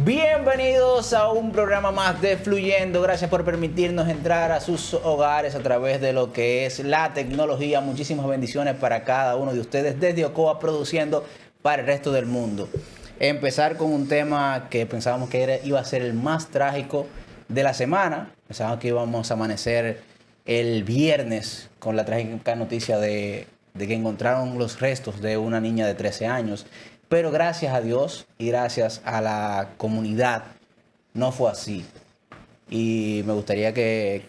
Bienvenidos a un programa más de Fluyendo. Gracias por permitirnos entrar a sus hogares a través de lo que es la tecnología. Muchísimas bendiciones para cada uno de ustedes desde Ocoa, produciendo para el resto del mundo. Empezar con un tema que pensábamos que iba a ser el más trágico de la semana. Pensábamos que íbamos a amanecer el viernes con la trágica noticia de que encontraron los restos de una niña de 13 años. Pero gracias a Dios y gracias a la comunidad no fue así. Y me gustaría que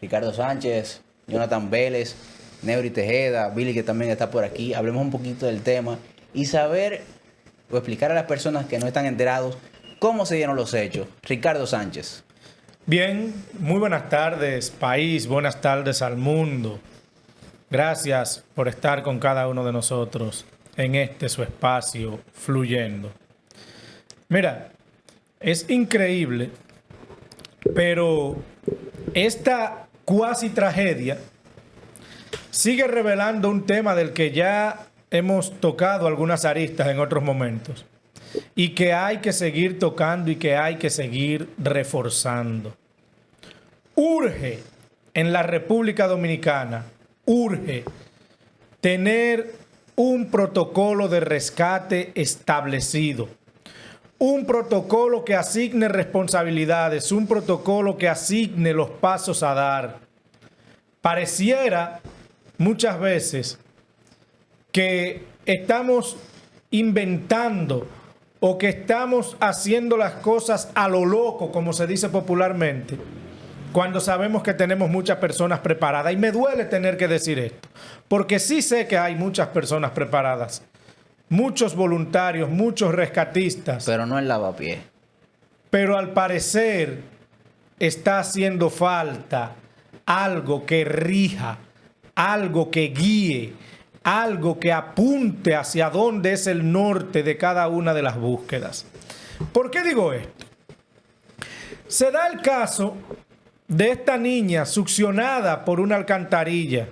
Ricardo Sánchez, Jonathan Vélez, Neuri Tejeda, Billy, que también está por aquí, hablemos un poquito del tema y saber o explicar a las personas que no están enterados cómo se dieron los hechos. Ricardo Sánchez. Bien, muy buenas tardes, país, buenas tardes al mundo. Gracias por estar con cada uno de nosotros en este su espacio Fluyendo. Mira, es increíble, pero esta cuasi tragedia sigue revelando un tema del que ya hemos tocado algunas aristas en otros momentos y que hay que seguir tocando y que hay que seguir reforzando. Urge en la República Dominicana, urge tener un protocolo de rescate establecido, un protocolo que asigne responsabilidades, un protocolo que asigne los pasos a dar. Pareciera muchas veces que estamos inventando o que estamos haciendo las cosas a lo loco, como se dice popularmente, cuando sabemos que tenemos muchas personas preparadas. Y me duele tener que decir esto, porque sí sé que hay muchas personas preparadas, muchos voluntarios, muchos rescatistas. Pero no el lavapiés. Pero al parecer está haciendo falta algo que rija, algo que guíe, algo que apunte hacia dónde es el norte de cada una de las búsquedas. ¿Por qué digo esto? Se da el caso de esta niña succionada por una alcantarilla.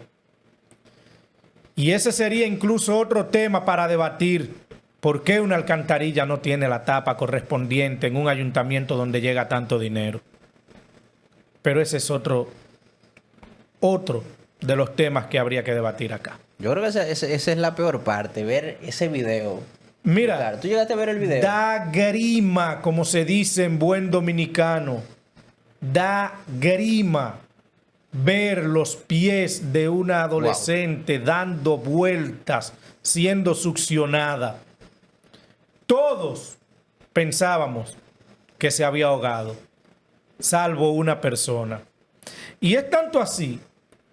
Y ese sería incluso otro tema para debatir. ¿Por qué una alcantarilla no tiene la tapa correspondiente en un ayuntamiento donde llega tanto dinero? Pero ese es otro de los temas que habría que debatir acá. Yo creo que esa es la peor parte, ver ese video. Mira, Claro, ¿tú llegaste a ver el video? da grima, como se dice en buen dominicano. Da grima ver los pies de una adolescente dando vueltas, siendo succionada. Todos pensábamos que se había ahogado, salvo una persona. Y es tanto así,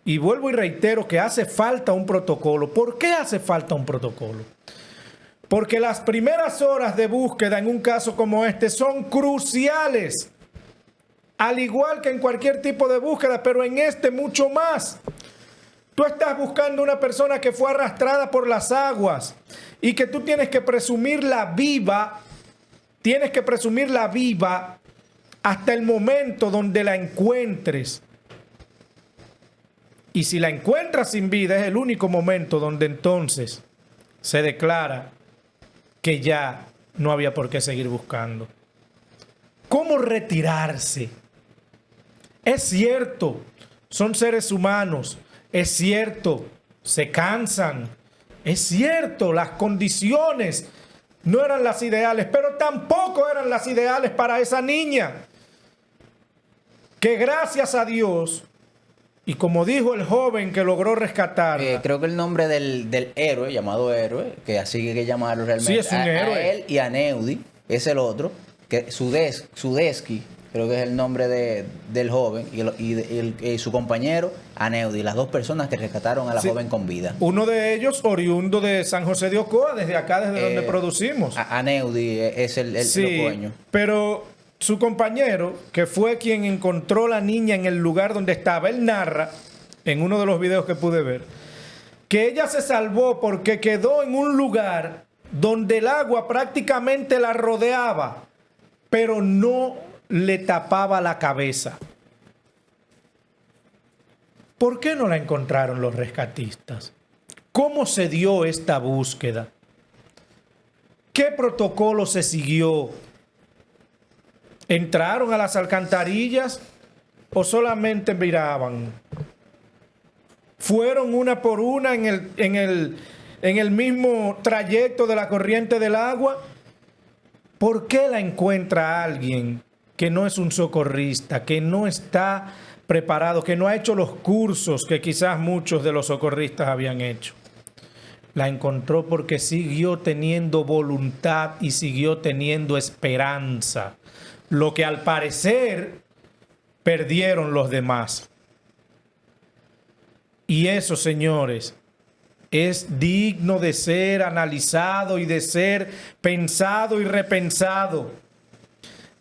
y vuelvo y reitero que hace falta un protocolo. ¿Por qué hace falta un protocolo? Porque las primeras horas de búsqueda en un caso como este son cruciales. Al igual que en cualquier tipo de búsqueda, pero en este mucho más. Tú estás buscando una persona que fue arrastrada por las aguas y que tú tienes que presumirla viva, hasta el momento donde la encuentres. Y si la encuentras sin vida, es el único momento donde entonces se declara que ya no había por qué seguir buscando. ¿Cómo retirarse? Es cierto, son seres humanos. Es cierto, se cansan. Es cierto, las condiciones no eran las ideales, pero tampoco eran las ideales para esa niña. Que gracias a Dios, y como dijo el joven que logró rescatarla. Creo que el nombre del héroe, llamado héroe, que así hay que llamarlo realmente. Sí, es un héroe. A él y a Neudi, es el otro, que Sudeski, creo que es el nombre del joven, y su compañero, Aneudi, las dos personas que rescataron a la joven con vida. Uno de ellos, oriundo de San José de Ocoa, desde acá, desde donde producimos. Aneudi es el dueño. Pero su compañero, que fue quien encontró la niña en el lugar donde estaba, él narra, en uno de los videos que pude ver, que ella se salvó porque quedó en un lugar donde el agua prácticamente la rodeaba, pero no le tapaba la cabeza. ¿Por qué no la encontraron los rescatistas? ¿Cómo se dio esta búsqueda? ¿Qué protocolo se siguió? ¿Entraron a las alcantarillas o solamente miraban? ¿Fueron una por una en el mismo trayecto de la corriente del agua? ¿Por qué la encuentra alguien que no es un socorrista, que no está preparado, que no ha hecho los cursos que quizás muchos de los socorristas habían hecho? La encontró porque siguió teniendo voluntad y siguió teniendo esperanza, lo que al parecer perdieron los demás. Y eso, señores, es digno de ser analizado y de ser pensado y repensado.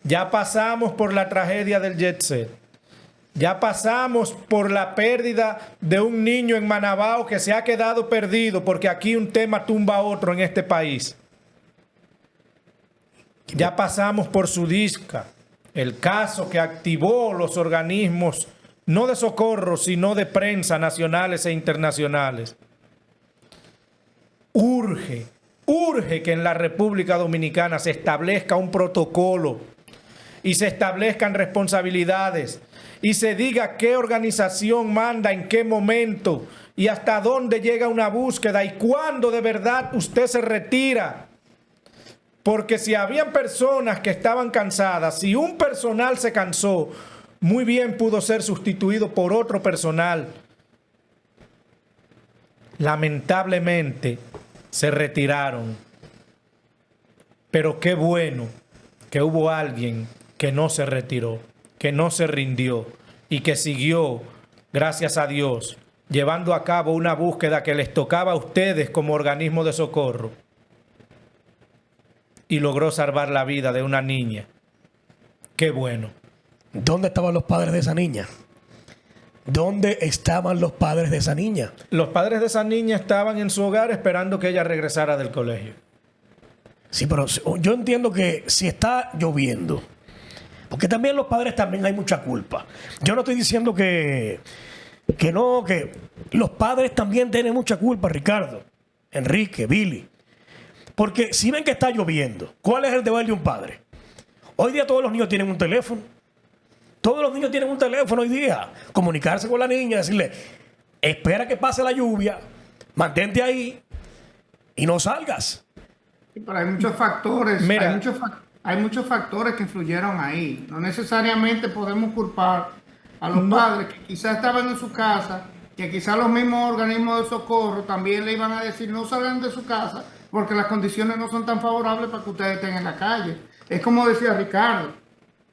Ya pasamos por la tragedia del Jet Set. Ya pasamos por la pérdida de un niño en Manabao que se ha quedado perdido porque aquí un tema tumba a otro en este país. Ya pasamos por Sudisca, el caso que activó los organismos no de socorro, sino de prensa nacionales e internacionales. Urge que en la República Dominicana se establezca un protocolo y se establezcan responsabilidades y se diga qué organización manda en qué momento y hasta dónde llega una búsqueda y cuándo de verdad usted se retira. Porque si habían personas que estaban cansadas, si un personal se cansó, muy bien pudo ser sustituido por otro personal. Lamentablemente se retiraron. Pero qué bueno que hubo alguien que no se retiró, que no se rindió y que siguió, gracias a Dios, llevando a cabo una búsqueda que les tocaba a ustedes como organismo de socorro y logró salvar la vida de una niña. Qué bueno. ¿Dónde estaban los padres de esa niña? ¿Dónde estaban los padres de esa niña? Los padres de esa niña estaban en su hogar esperando que ella regresara del colegio. Sí, pero yo entiendo que si está lloviendo, porque también los padres también hay mucha culpa. Yo no estoy diciendo que los padres también tienen mucha culpa, Ricardo, Enrique, Billy. Porque si ven que está lloviendo, ¿cuál es el deber de un padre? Hoy día todos los niños tienen un teléfono. Todos los niños tienen un teléfono hoy día. Comunicarse con la niña, decirle, espera que pase la lluvia, mantente ahí y no salgas. Sí, pero hay muchos factores, Mira, hay muchos factores que influyeron ahí. No necesariamente podemos culpar a los padres que quizás estaban en su casa, que quizás los mismos organismos de socorro también le iban a decir no salgan de su casa porque las condiciones no son tan favorables para que ustedes estén en la calle. Es como decía Ricardo,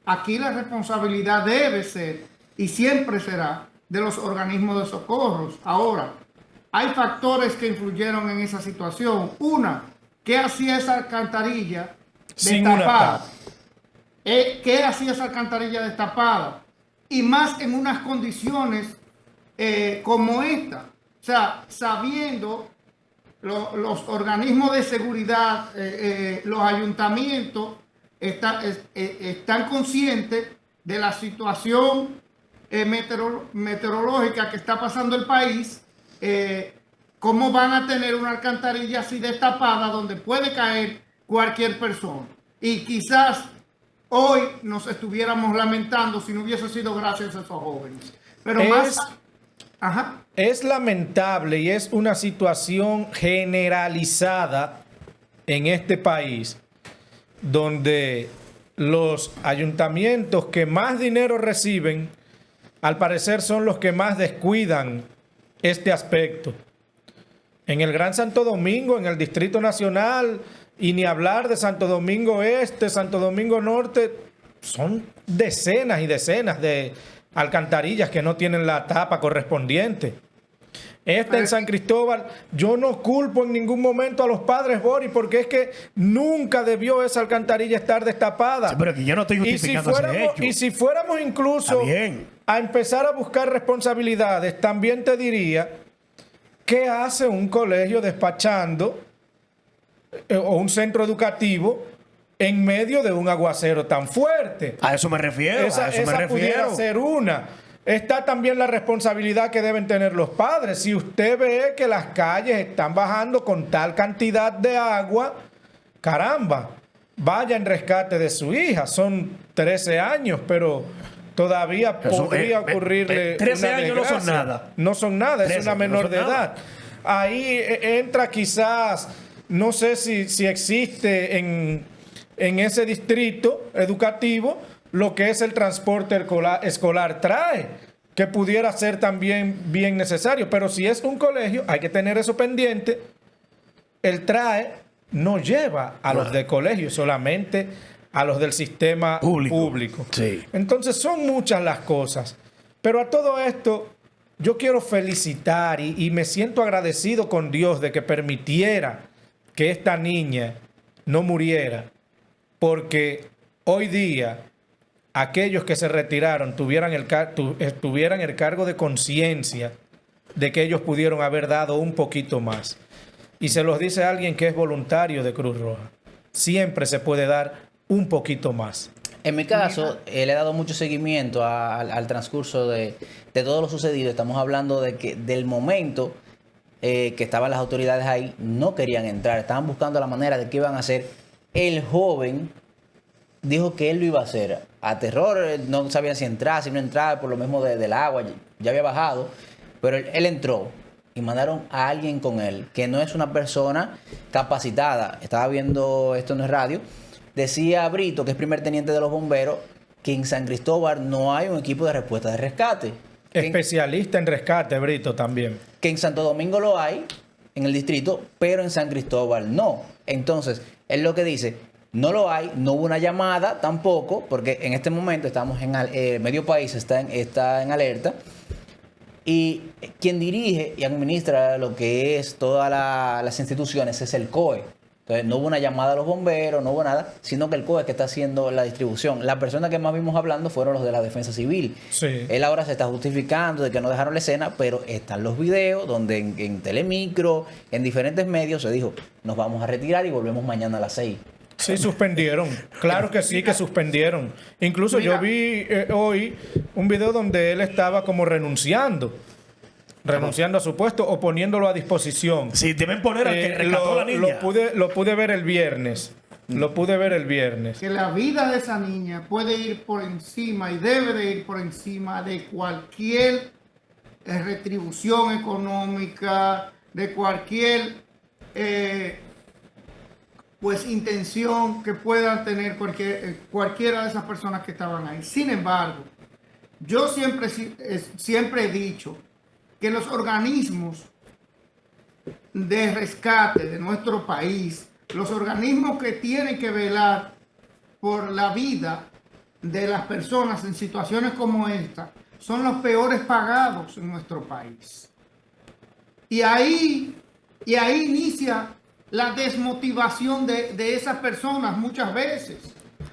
aquí la responsabilidad debe ser y siempre será de los organismos de socorros. Ahora, hay factores que influyeron en esa situación. Una, ¿qué hacía esa alcantarilla destapada? ¿Qué hacía esa alcantarilla destapada? Y más en unas condiciones como esta. O sea, sabiendo los organismos de seguridad, los ayuntamientos, están conscientes de la situación meteorológica que está pasando el país. ¿Cómo van a tener una alcantarilla así destapada donde puede caer cualquier persona? Y quizás hoy nos estuviéramos lamentando si no hubiese sido gracias a esos jóvenes. Pero es lamentable y es una situación generalizada en este país donde los ayuntamientos que más dinero reciben, al parecer son los que más descuidan este aspecto. En el Gran Santo Domingo, en el Distrito Nacional, y ni hablar de Santo Domingo Este, Santo Domingo Norte, son decenas y decenas de alcantarillas que no tienen la tapa correspondiente. En San Cristóbal, yo no culpo en ningún momento a los padres, Boris, porque es que nunca debió esa alcantarilla estar destapada. Sí, pero que yo no estoy justificando ese hecho. Y si fuéramos incluso a empezar a buscar responsabilidades, también te diría, ¿qué hace un colegio despachando o un centro educativo en medio de un aguacero tan fuerte? A eso me refiero. Esa pudiera ser una. Está también la responsabilidad que deben tener los padres. Si usted ve que las calles están bajando con tal cantidad de agua, caramba, vaya en rescate de su hija. Son 13 años, pero todavía Eso, podría ocurrirle 13 una años no son desgracia. nada. No son nada, es 13 una menor no son de nada. edad. Ahí entra quizás, no sé si existe en ese distrito educativo lo que es el transporte escolar trae, que pudiera ser también bien necesario. Pero si es un colegio, hay que tener eso pendiente. El trae no lleva a los de colegio, solamente a los del sistema público. Sí. Entonces son muchas las cosas. Pero a todo esto yo quiero felicitar y me siento agradecido con Dios de que permitiera que esta niña no muriera, porque hoy día aquellos que se retiraron tuvieran el cargo de conciencia de que ellos pudieron haber dado un poquito más. Y se los dice alguien que es voluntario de Cruz Roja. Siempre se puede dar un poquito más. En mi caso, le he dado mucho seguimiento al transcurso de todo lo sucedido. Estamos hablando de que del momento que estaban las autoridades ahí, no querían entrar. Estaban buscando la manera de qué iban a hacer. El joven dijo que él lo iba a hacer. A terror, no sabían si entrar, si no entrar, por lo mismo del agua. Ya había bajado. Pero él entró y mandaron a alguien con él, que no es una persona capacitada. Estaba viendo esto en el radio. Decía Brito, que es primer teniente de los bomberos, que en San Cristóbal no hay un equipo de respuesta de rescate. Especialista en rescate, Brito, también. Que en Santo Domingo lo hay, en el distrito, pero en San Cristóbal no. Entonces, él lo que dice, no lo hay, no hubo una llamada tampoco, porque en este momento estamos en medio país está en alerta. Y quien dirige y administra lo que es todas las instituciones es el COE. Entonces, no hubo una llamada a los bomberos, no hubo nada, sino que el COE que está haciendo la distribución. La persona que más vimos hablando fueron los de la Defensa Civil. Sí. Él ahora se está justificando de que no dejaron la escena, pero están los videos donde en Telemicro, en diferentes medios, se dijo, nos vamos a retirar y volvemos mañana a las 6. Sí, suspendieron. Claro que sí, que suspendieron. Incluso yo vi hoy un video donde él estaba como renunciando a su puesto o poniéndolo a disposición. Sí, deben poner al que rescató a la niña. Lo pude ver el viernes. Que la vida de esa niña puede ir por encima y debe de ir por encima de cualquier retribución económica, de cualquier pues intención que puedan tener cualquiera de esas personas que estaban ahí. Sin embargo, yo siempre he dicho que los organismos de rescate de nuestro país, los organismos que tienen que velar por la vida de las personas en situaciones como esta, son los peores pagados en nuestro país. Y ahí inicia la desmotivación de esas personas muchas veces.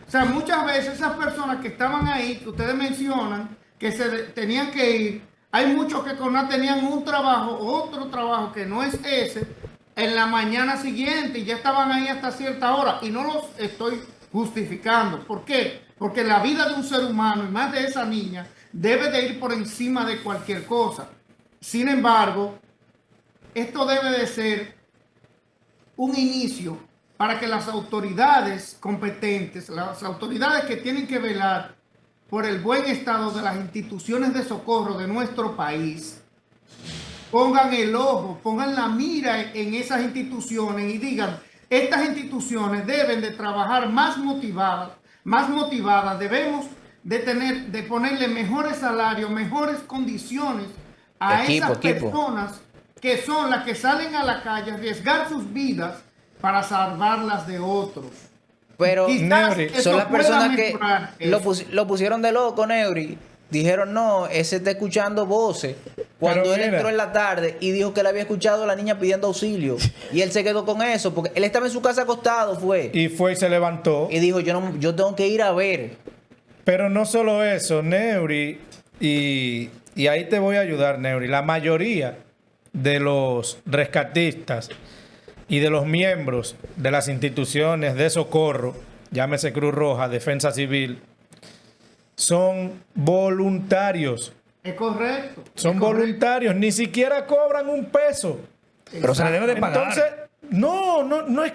O sea, muchas veces esas personas que estaban ahí, que ustedes mencionan, que se tenían que ir, hay muchos que con tenían un trabajo, otro trabajo que no es ese, en la mañana siguiente y ya estaban ahí hasta cierta hora. Y no los estoy justificando. ¿Por qué? Porque la vida de un ser humano, y más de esa niña, debe de ir por encima de cualquier cosa. Sin embargo, esto debe de ser un inicio para que las autoridades competentes, las autoridades que tienen que velar por el buen estado de las instituciones de socorro de nuestro país, pongan el ojo, pongan la mira en esas instituciones y digan, estas instituciones deben de trabajar más motivadas, debemos de ponerle mejores salarios, mejores condiciones a esas personas que son las que salen a la calle a arriesgar sus vidas para salvarlas de otros. Pero Neuri, son las personas que lo pusieron de loco, Neuri. Dijeron, no, ese está escuchando voces. Cuando Pero él mira, entró en la tarde y dijo que le había escuchado a la niña pidiendo auxilio. Y él se quedó con eso, porque él estaba en su casa acostado, y se levantó. Y dijo, yo tengo que ir a ver. Pero no solo eso, Neuri, y ahí te voy a ayudar, Neuri. La mayoría de los rescatistas y de los miembros de las instituciones de socorro, llámese Cruz Roja, Defensa Civil, son voluntarios. Es correcto. Son voluntarios, ni siquiera cobran un peso. Pero se le debe de pagar. Entonces, no es...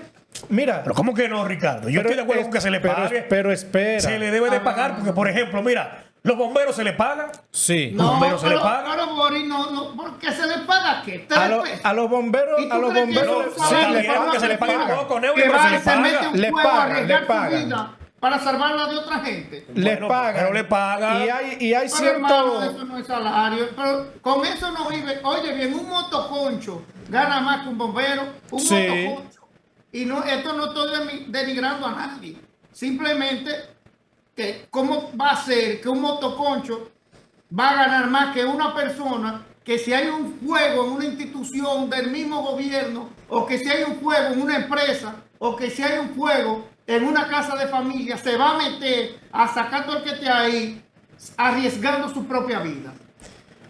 Mira, Pero ¿cómo que no, Ricardo? Yo estoy de acuerdo con que se le pague. Pero espera. Se le debe de pagar porque, por ejemplo, mira, los bomberos se le pagan. Sí. Los bomberos se le pero, pagan. pero, Boris, no, ¿por qué se le paga qué? A, ¿3 pesos? a los bomberos, ¿Y tú a los crees que bomberos, eso sí, sabe le que pagan, que se le pagan pagan. poco, Neuri, Que pero va se y le se mete paga. un Le fuego a pagan, arriesgar le su pagan. vida para salvarla de otra gente. Les Bueno, pagan. pero le pagan. Y hay Pero hermano, cierto. eso no es salario. Pero con eso no vive. Oye, bien, un motoconcho gana más que un bombero. Un Sí. motoconcho. Y no, esto no estoy denigrando a nadie. Simplemente que cómo va a ser que un motoconcho va a ganar más que una persona que si hay un fuego en una institución del mismo gobierno, o que si hay un fuego en una empresa, o que si hay un fuego en una casa de familia, se va a meter a sacar todo el que esté ahí, arriesgando su propia vida.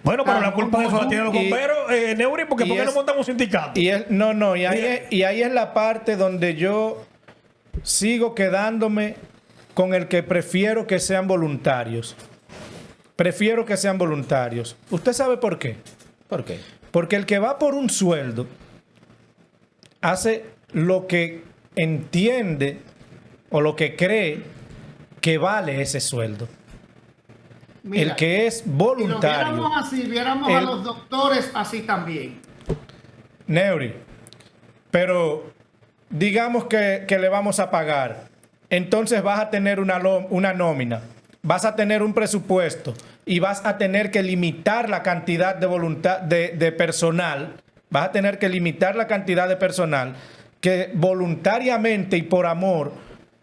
Bueno, pero la culpa de eso la tienen los Y- bomberos, Neuri, porque y ¿por qué no es- montamos un sindicato? Y ahí es la parte donde yo sigo quedándome con el que prefiero que sean voluntarios. Prefiero que sean voluntarios. ¿Usted sabe por qué? ¿Por qué? Porque el que va por un sueldo hace lo que entiende o lo que cree que vale ese sueldo. Mira, El que es si lo voluntario. viéramos así, viéramos a El- los doctores así también. Neuri, pero digamos que le vamos a pagar. Entonces vas a tener una nómina, vas a tener un presupuesto y vas a tener que limitar la cantidad de personal. Vas a tener que limitar la cantidad de personal que voluntariamente y por amor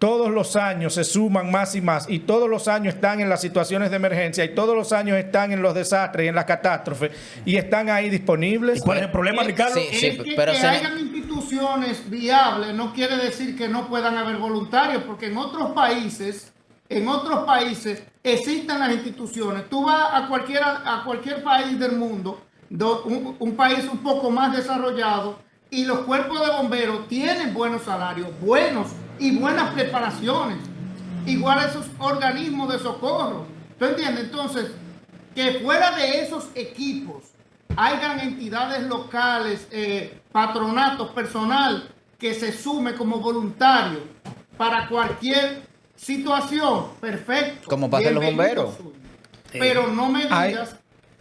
todos los años se suman más y más, y todos los años están en las situaciones de emergencia, y todos los años están en los desastres y en las catástrofes, y están ahí disponibles. ¿Y cuál es el problema, Ricardo? Sí, Es que, pero que se- hayan instituciones viables no quiere decir que no puedan haber voluntarios, porque en otros países existen las instituciones. Tú vas a cualquier país del mundo, un país un poco más desarrollado, y los cuerpos de bomberos tienen buenos salarios, buenos y buenas preparaciones, igual a esos organismos de socorro. ¿Tú entiendes? Entonces, que fuera de esos equipos hayan entidades locales, patronatos, personal que se sume como voluntario para cualquier situación, perfecto. Como pasa en los Bienvenido bomberos. suyo. Pero no me digas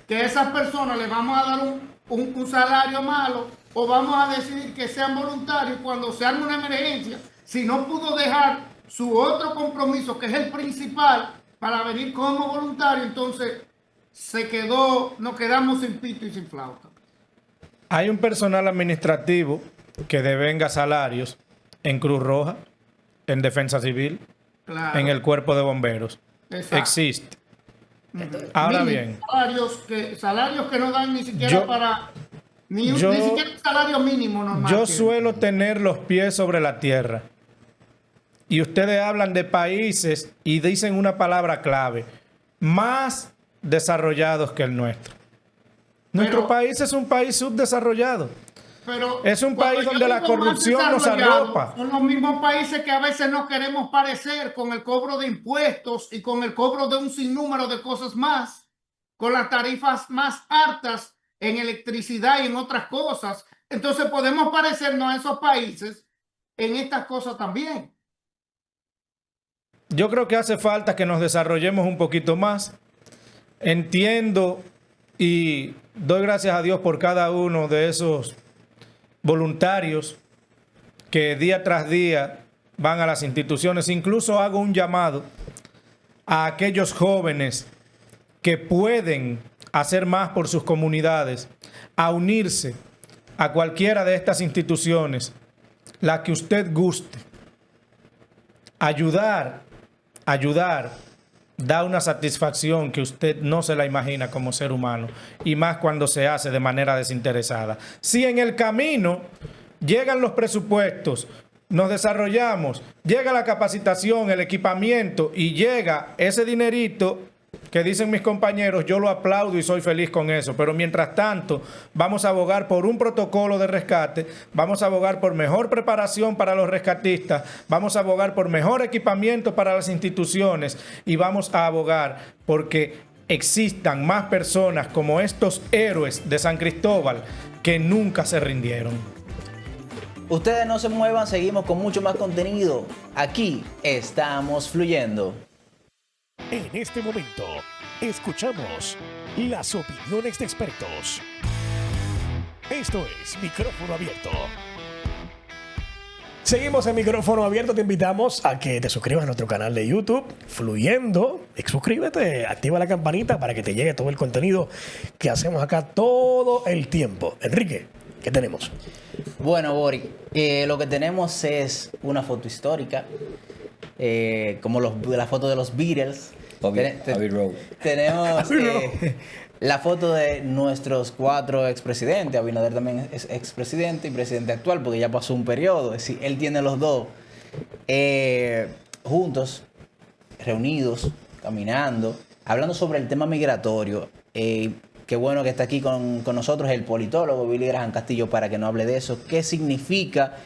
que a esas personas le vamos a dar un salario malo, o vamos a decidir que sean voluntarios cuando se arme una emergencia, si no pudo dejar su otro compromiso, que es el principal, para venir como voluntario. Entonces nos quedamos sin pito y sin flauta. Hay un personal administrativo que devenga salarios en Cruz Roja, en Defensa Civil, Claro. en el Cuerpo de Bomberos. Exacto. Existe. Ahora Mínimo, bien, salarios que no dan ni siquiera Yo- para ni yo- siquiera un salario mínimo normal. yo tienen. suelo tener los pies sobre la tierra. Y ustedes hablan de países y dicen una palabra clave: más desarrollados que el nuestro. Nuestro Pero- país es un país subdesarrollado. Pero Es un cuando país yo donde la digo más corrupción nos desarrollado, arropa. Son los mismos países que a veces no queremos parecer, con el cobro de impuestos y con el cobro de un sinnúmero de cosas más, con las tarifas más altas en electricidad y en otras cosas. Entonces podemos parecernos a esos países en estas cosas también. Yo creo que hace falta que nos desarrollemos un poquito más. Entiendo y doy gracias a Dios por cada uno de esos voluntarios que día tras día van a las instituciones. Incluso hago un llamado a aquellos jóvenes que pueden hacer más por sus comunidades, a unirse a cualquiera de estas instituciones, la que usted guste. Ayudar da una satisfacción que usted no se la imagina como ser humano, y más cuando se hace de manera desinteresada. Si en el camino llegan los presupuestos, nos desarrollamos, llega la capacitación, el equipamiento y llega ese dinerito que dicen mis compañeros, yo lo aplaudo y soy feliz con eso. Pero mientras tanto, vamos a abogar por un protocolo de rescate, vamos a abogar por mejor preparación para los rescatistas, vamos a abogar por mejor equipamiento para las instituciones, y vamos a abogar porque existan más personas como estos héroes de San Cristóbal que nunca se rindieron. Ustedes no se muevan, seguimos con mucho más contenido. Aquí estamos fluyendo. En este momento, escuchamos las opiniones de expertos. Esto es Micrófono Abierto. Seguimos en Micrófono Abierto. Te invitamos a que te suscribas a nuestro canal de YouTube, Fluyendo. Suscríbete, activa la campanita para que te llegue todo el contenido que hacemos acá todo el tiempo. Enrique, ¿qué tenemos? Bueno, Bori, lo que tenemos es una foto histórica, como la foto de los Beatles. Abbey Road. Tenemos la foto de nuestros 4 expresidentes. Abinader también es expresidente y presidente actual porque ya pasó un periodo. Es decir, él tiene los dos juntos, reunidos, caminando, hablando sobre el tema migratorio. Qué bueno que está aquí con nosotros el politólogo Billy Graham Castillo para que nos hable de eso. ¿Qué significa?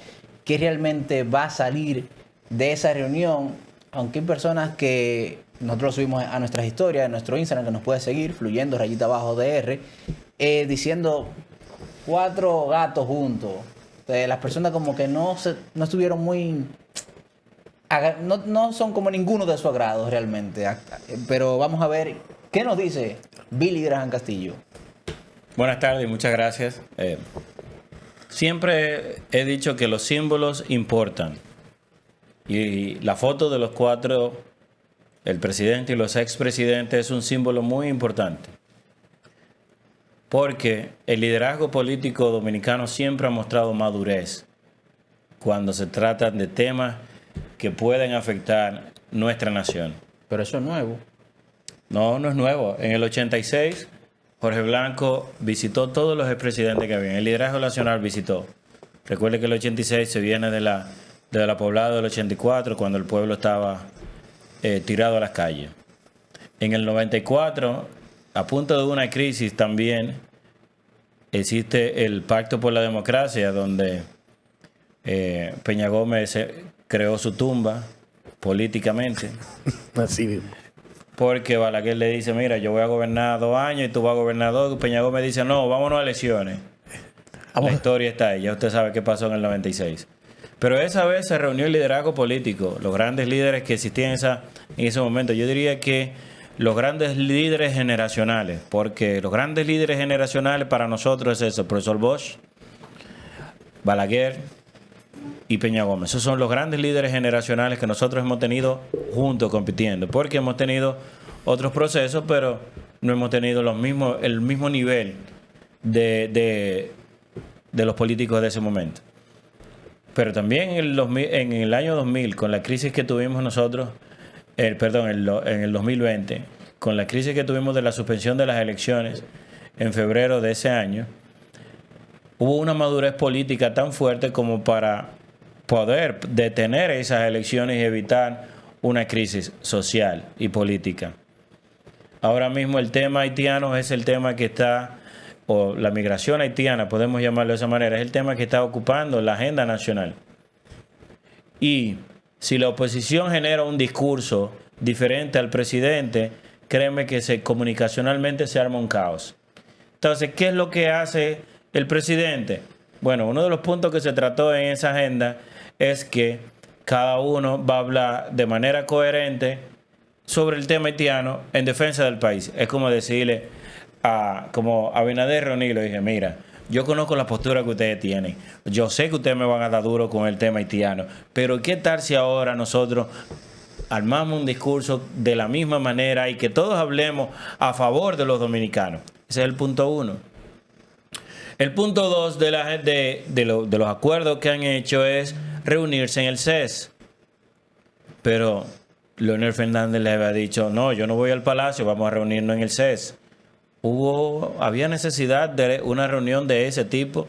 ¿Qué realmente va a salir de esa reunión? Aunque hay personas que nosotros lo subimos a nuestras historias, en nuestro Instagram, que nos puede seguir, fluyendo, rayita abajo DR, diciendo 4 gatos juntos. Las personas como que no estuvieron muy... No son como ninguno de su agrado realmente. Pero vamos a ver qué nos dice Billy Graham Castillo. Buenas tardes, muchas gracias. Siempre he dicho que los símbolos importan. Y la foto de los 4, el presidente y los expresidentes, es un símbolo muy importante. Porque el liderazgo político dominicano siempre ha mostrado madurez cuando se trata de temas que pueden afectar nuestra nación. Pero eso es nuevo. No, no es nuevo. En el 86, Jorge Blanco visitó todos los expresidentes que había. El liderazgo nacional visitó. Recuerde que el 86 se viene de la poblada del 84, cuando el pueblo estaba tirado a las calles. En el 94, a punto de una crisis también, existe el Pacto por la Democracia, donde Peña Gómez creó su tumba políticamente. Así mismo. Porque Balaguer le dice, mira, yo voy a gobernar 2 años y tú vas a gobernar 2. Peña Gómez dice, no, vámonos a elecciones. La historia está ahí, ya usted sabe qué pasó en el 96. Pero esa vez se reunió el liderazgo político, los grandes líderes que existían en ese momento. Yo diría que los grandes líderes generacionales, porque los grandes líderes generacionales para nosotros es eso, el profesor Bosch, Balaguer y Peña Gómez. Esos son los grandes líderes generacionales que nosotros hemos tenido juntos compitiendo, porque hemos tenido otros procesos, pero no hemos tenido el mismo nivel de los políticos de ese momento. Pero también en el año 2000, con la crisis que tuvimos nosotros, en el 2020, con la crisis que tuvimos de la suspensión de las elecciones en febrero de ese año, hubo una madurez política tan fuerte como para poder detener esas elecciones y evitar una crisis social y política. Ahora mismo el tema haitiano es el tema que está, o la migración haitiana, podemos llamarlo de esa manera, es el tema que está ocupando la agenda nacional. Y si la oposición genera un discurso diferente al presidente, créeme que comunicacionalmente se arma un caos. Entonces, ¿qué es lo que hace el presidente? Bueno, uno de los puntos que se trató en esa agenda es que cada uno va a hablar de manera coherente sobre el tema haitiano en defensa del país. Es como decirle como Abinader reunirlo y dije, mira, yo conozco la postura que ustedes tienen. Yo sé que ustedes me van a dar duro con el tema haitiano, pero ¿qué tal si ahora nosotros armamos un discurso de la misma manera y que todos hablemos a favor de los dominicanos? Ese es el punto 1. El punto 2 de los acuerdos que han hecho es reunirse en el CES. Pero Leonel Fernández le había dicho, no, yo no voy al Palacio, vamos a reunirnos en el CES. Había necesidad de una reunión de ese tipo,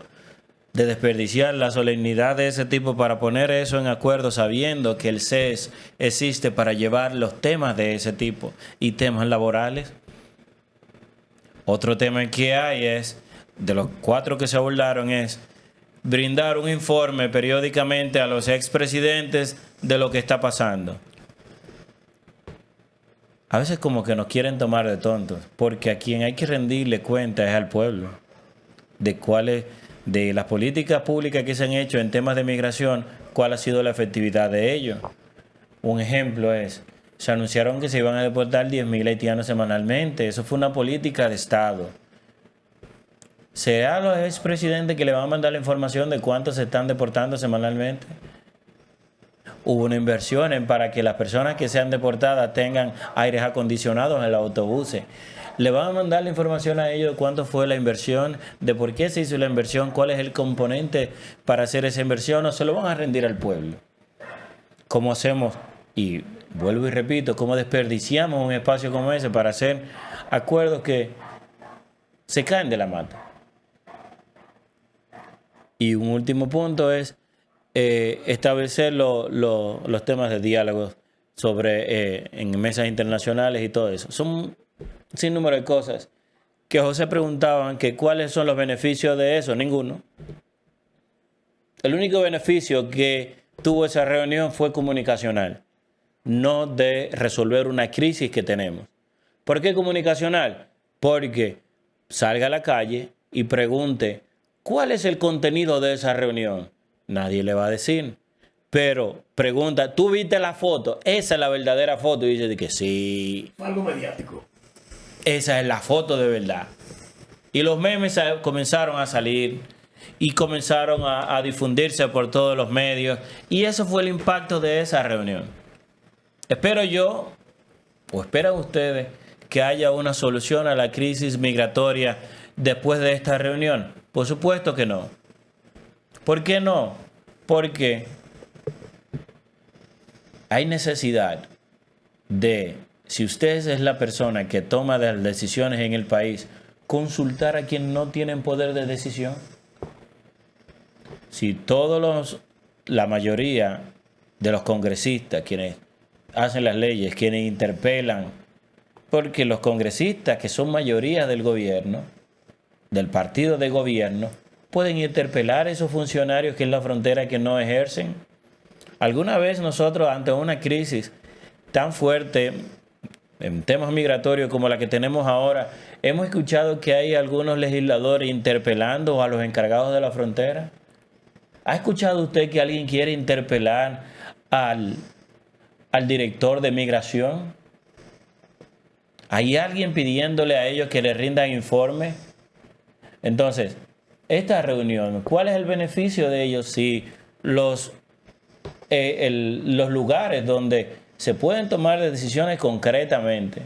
de desperdiciar la solemnidad de ese tipo para poner eso en acuerdo, sabiendo que el CES existe para llevar los temas de ese tipo y temas laborales. Otro tema que hay es, de los 4 que se abordaron, es brindar un informe periódicamente a los expresidentes de lo que está pasando. A veces como que nos quieren tomar de tontos, porque a quien hay que rendirle cuenta es al pueblo, de de las políticas públicas que se han hecho en temas de migración, cuál ha sido la efectividad de ello. Un ejemplo es, se anunciaron que se iban a deportar 10.000 haitianos semanalmente. Eso fue una política de Estado. ¿Será los expresidentes que le van a mandar la información de cuántos se están deportando semanalmente? Hubo una inversión para que las personas que sean deportadas tengan aires acondicionados en los autobuses. Le van a mandar la información a ellos de cuánto fue la inversión, de por qué se hizo la inversión, cuál es el componente para hacer esa inversión, o se lo van a rendir al pueblo. ¿Cómo hacemos? Y vuelvo y repito, ¿cómo desperdiciamos un espacio como ese para hacer acuerdos que se caen de la mata? Y un último punto es establecer los temas de diálogo sobre en mesas internacionales y todo eso. Son sin número de cosas que José preguntaban que cuáles son los beneficios de eso. Ninguno. El único beneficio que tuvo esa reunión fue comunicacional, no de resolver una crisis que tenemos. ¿Por qué comunicacional? Porque salga a la calle y pregunte ¿cuál es el contenido de esa reunión? Nadie le va a decir. Pero pregunta, ¿tú viste la foto? Esa es la verdadera foto. Y dice que sí. Algo mediático. Esa es la foto de verdad. Y los memes comenzaron a salir y comenzaron a difundirse por todos los medios. Y eso fue el impacto de esa reunión. Espero yo, o esperan ustedes, que haya una solución a la crisis migratoria después de esta reunión. Por supuesto que no. ¿Por qué no? Porque hay necesidad de, si usted es la persona que toma las decisiones en el país, consultar a quien no tienen poder de decisión. Si la mayoría de los congresistas, quienes hacen las leyes, quienes interpelan, porque los congresistas que son mayoría del gobierno, del partido de gobierno, pueden interpelar a esos funcionarios que en la frontera que no ejercen. ¿Alguna vez nosotros, ante una crisis tan fuerte en temas migratorios como la que tenemos ahora, hemos escuchado que hay algunos legisladores interpelando a los encargados de la frontera? ¿Ha escuchado usted que alguien quiere interpelar al director de migración? ¿Hay alguien pidiéndole a ellos que le rindan informe? Entonces, esta reunión, ¿cuál es el beneficio de ellos si los lugares donde se pueden tomar decisiones concretamente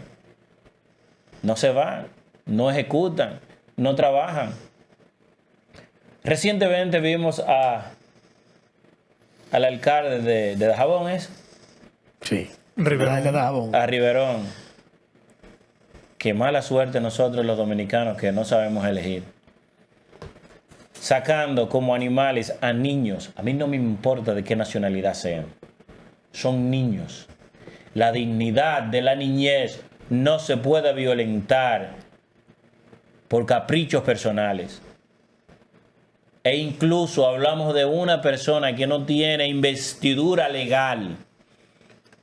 no se van, no ejecutan, no trabajan? Recientemente vimos al alcalde de Dajabón, ¿es? Sí. Riverón. A Riverón. Qué mala suerte nosotros los dominicanos que no sabemos elegir. Sacando como animales a niños. A mí no me importa de qué nacionalidad sean. Son niños. La dignidad de la niñez no se puede violentar por caprichos personales. E incluso hablamos de una persona que no tiene investidura legal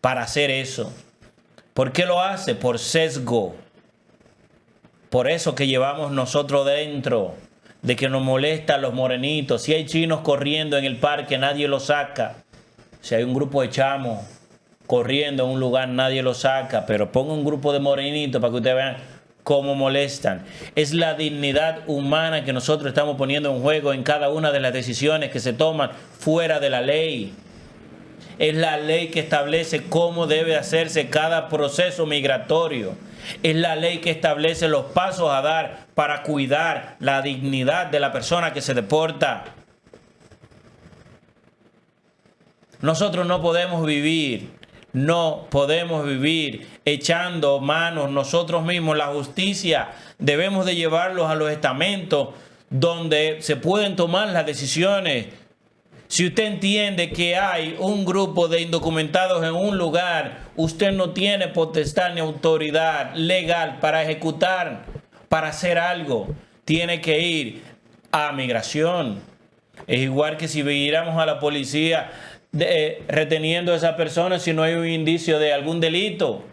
para hacer eso. ¿Por qué lo hace? Por sesgo. Por eso que llevamos nosotros dentro, de que nos molestan los morenitos. Si hay chinos corriendo en el parque, nadie los saca. Si hay un grupo de chamos corriendo en un lugar, nadie los saca. Pero ponga un grupo de morenitos para que ustedes vean cómo molestan. Es la dignidad humana que nosotros estamos poniendo en juego en cada una de las decisiones que se toman fuera de la ley. Es la ley que establece cómo debe hacerse cada proceso migratorio. Es la ley que establece los pasos a dar para cuidar la dignidad de la persona que se deporta. Nosotros no podemos vivir echando manos nosotros mismos. La justicia debemos de llevarlos a los estamentos donde se pueden tomar las decisiones. Si usted entiende que hay un grupo de indocumentados en un lugar, usted no tiene potestad ni autoridad legal para ejecutar, para hacer algo. Tiene que ir a migración. Es igual que si viéramos a la policía reteniendo a esa persona si no hay un indicio de algún delito.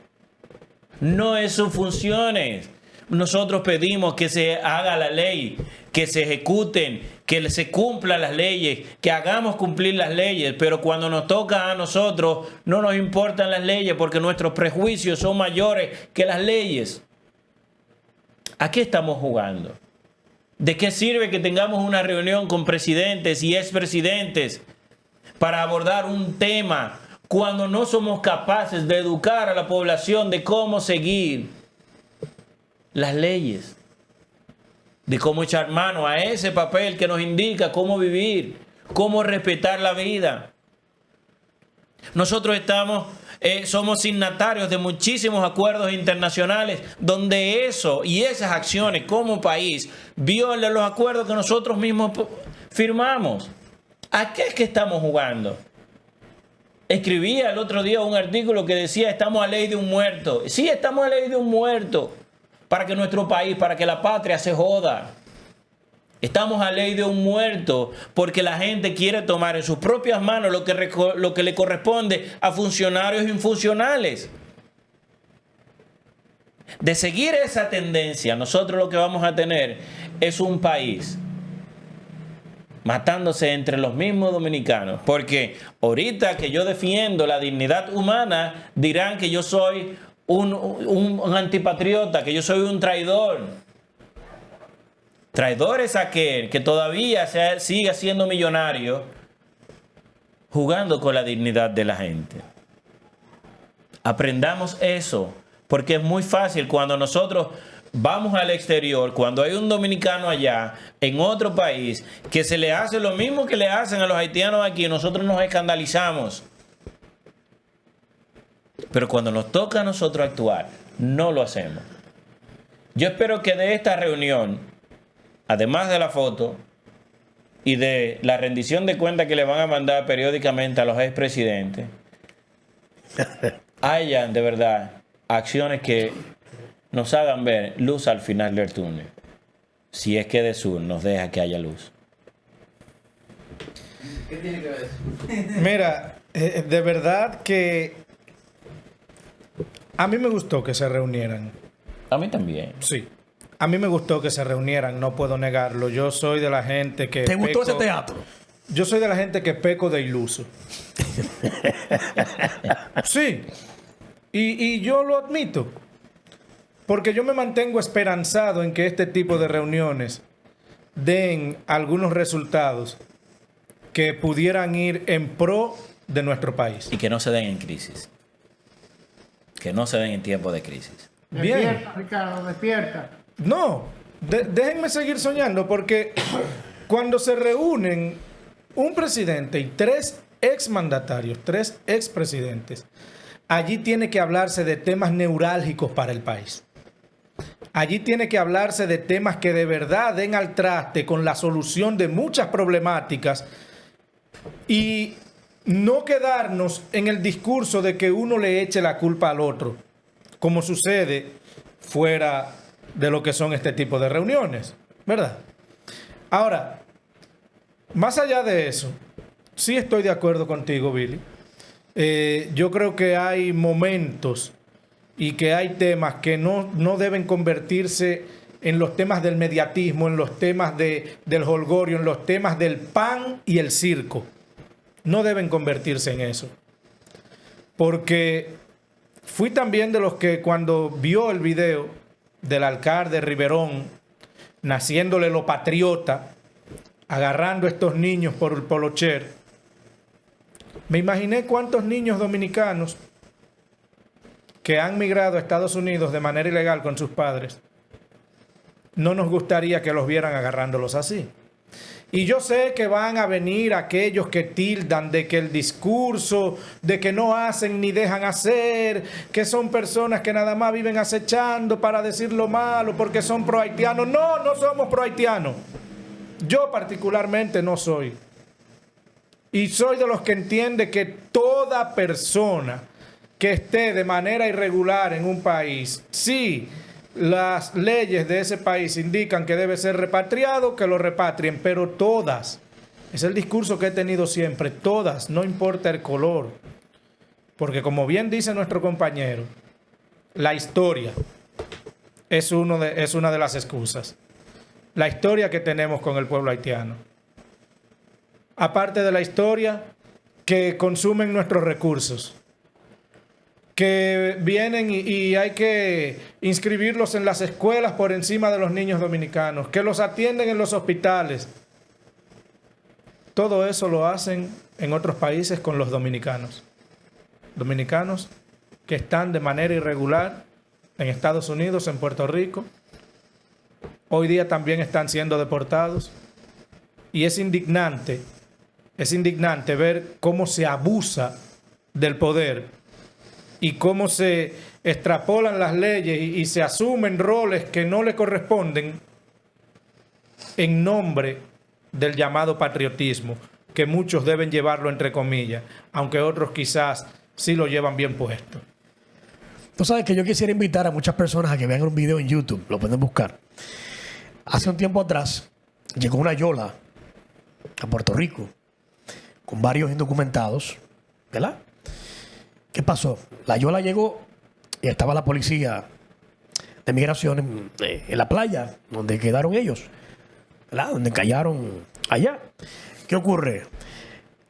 No es sus funciones. nosotros pedimos que se haga la ley, que se ejecuten, que se cumplan las leyes, que hagamos cumplir las leyes, pero cuando nos toca a nosotros no nos importan las leyes porque nuestros prejuicios son mayores que las leyes. ¿A qué estamos jugando? ¿De qué sirve que tengamos una reunión con presidentes y expresidentes para abordar un tema cuando no somos capaces de educar a la población de cómo seguir las leyes? De cómo echar mano a ese papel que nos indica cómo vivir, cómo respetar la vida. Nosotros somos signatarios de muchísimos acuerdos internacionales donde eso y esas acciones como país violan los acuerdos que nosotros mismos firmamos. ¿A qué es que estamos jugando? Escribía el otro día un artículo que decía estamos a ley de un muerto. Sí, estamos a ley de un muerto para que nuestro país, para que la patria se joda. Estamos a ley de un muerto porque la gente quiere tomar en sus propias manos lo que le corresponde a funcionarios infuncionales. De seguir esa tendencia, nosotros lo que vamos a tener es un país matándose entre los mismos dominicanos. Porque ahorita que yo defiendo la dignidad humana, dirán que yo soy un antipatriota, que yo soy un traidor. Traidor es aquel que todavía sigue siendo millonario jugando con la dignidad de la gente. Aprendamos eso, porque es muy fácil cuando nosotros vamos al exterior, cuando hay un dominicano allá, en otro país, que se le hace lo mismo que le hacen a los haitianos aquí, nosotros nos escandalizamos. Pero cuando nos toca a nosotros actuar, no lo hacemos. Yo espero que de esta reunión, además de la foto y de la rendición de cuentas que le van a mandar periódicamente a los expresidentes, hayan de verdad acciones que nos hagan ver luz al final del túnel. Si es que de sur nos deja que haya luz. ¿Qué tiene que ver eso? Mira, de verdad que a mí me gustó que se reunieran. A mí también. Sí. A mí me gustó que se reunieran, no puedo negarlo. Yo soy de la gente que... ¿Te gustó ese teatro? Yo soy de la gente que peco de iluso. Sí. Y yo lo admito. Porque yo me mantengo esperanzado en que este tipo de reuniones den algunos resultados que pudieran ir en pro de nuestro país. Y que no se den en crisis. Que no se den en tiempos de crisis. Bien. Despierta, Ricardo, despierta. No, déjenme seguir soñando porque cuando se reúnen un presidente y 3 exmandatarios, 3 expresidentes, allí tiene que hablarse de temas neurálgicos para el país. Allí tiene que hablarse de temas que de verdad den al traste con la solución de muchas problemáticas y no quedarnos en el discurso de que uno le eche la culpa al otro, como sucede fuera de lo que son este tipo de reuniones, ¿verdad? Ahora, más allá de eso, sí estoy de acuerdo contigo, Billy. Yo creo que hay momentos y que hay temas que no deben convertirse en los temas del mediatismo, en los temas del jolgorio, en los temas del pan y el circo. No deben convertirse en eso. Porque fui también de los que cuando vio el video del alcalde Riverón naciéndole lo patriota, agarrando a estos niños por el polocher, me imaginé cuántos niños dominicanos que han migrado a Estados Unidos de manera ilegal con sus padres, no nos gustaría que los vieran agarrándolos así. Y yo sé que van a venir aquellos que tildan de que el discurso, de que no hacen ni dejan hacer, que son personas que nada más viven acechando para decir lo malo porque son pro-haitianos. No, no somos pro-haitianos. Yo particularmente no soy. Y soy de los que entiende que toda persona que esté de manera irregular en un país, sí, las leyes de ese país indican que debe ser repatriado, que lo repatrien, pero todas, es el discurso que he tenido siempre, todas, no importa el color, porque como bien dice nuestro compañero, la historia es una de las excusas. La historia que tenemos con el pueblo haitiano. Aparte de la historia, que consumen nuestros recursos, que vienen y hay que inscribirlos en las escuelas por encima de los niños dominicanos, que los atienden en los hospitales. Todo eso lo hacen en otros países con los dominicanos. Dominicanos que están de manera irregular en Estados Unidos, en Puerto Rico. Hoy día también están siendo deportados. Y es indignante ver cómo se abusa del poder y cómo se extrapolan las leyes y se asumen roles que no le corresponden en nombre del llamado patriotismo, que muchos deben llevarlo entre comillas, aunque otros quizás sí lo llevan bien puesto. Tú sabes que yo quisiera invitar a muchas personas a que vean un video en YouTube, lo pueden buscar. Hace un tiempo atrás llegó una yola a Puerto Rico con varios indocumentados, ¿verdad? ¿Qué pasó? La yola llegó y estaba la policía de migración en la playa donde quedaron ellos, ¿verdad? Donde callaron allá. ¿Qué ocurre?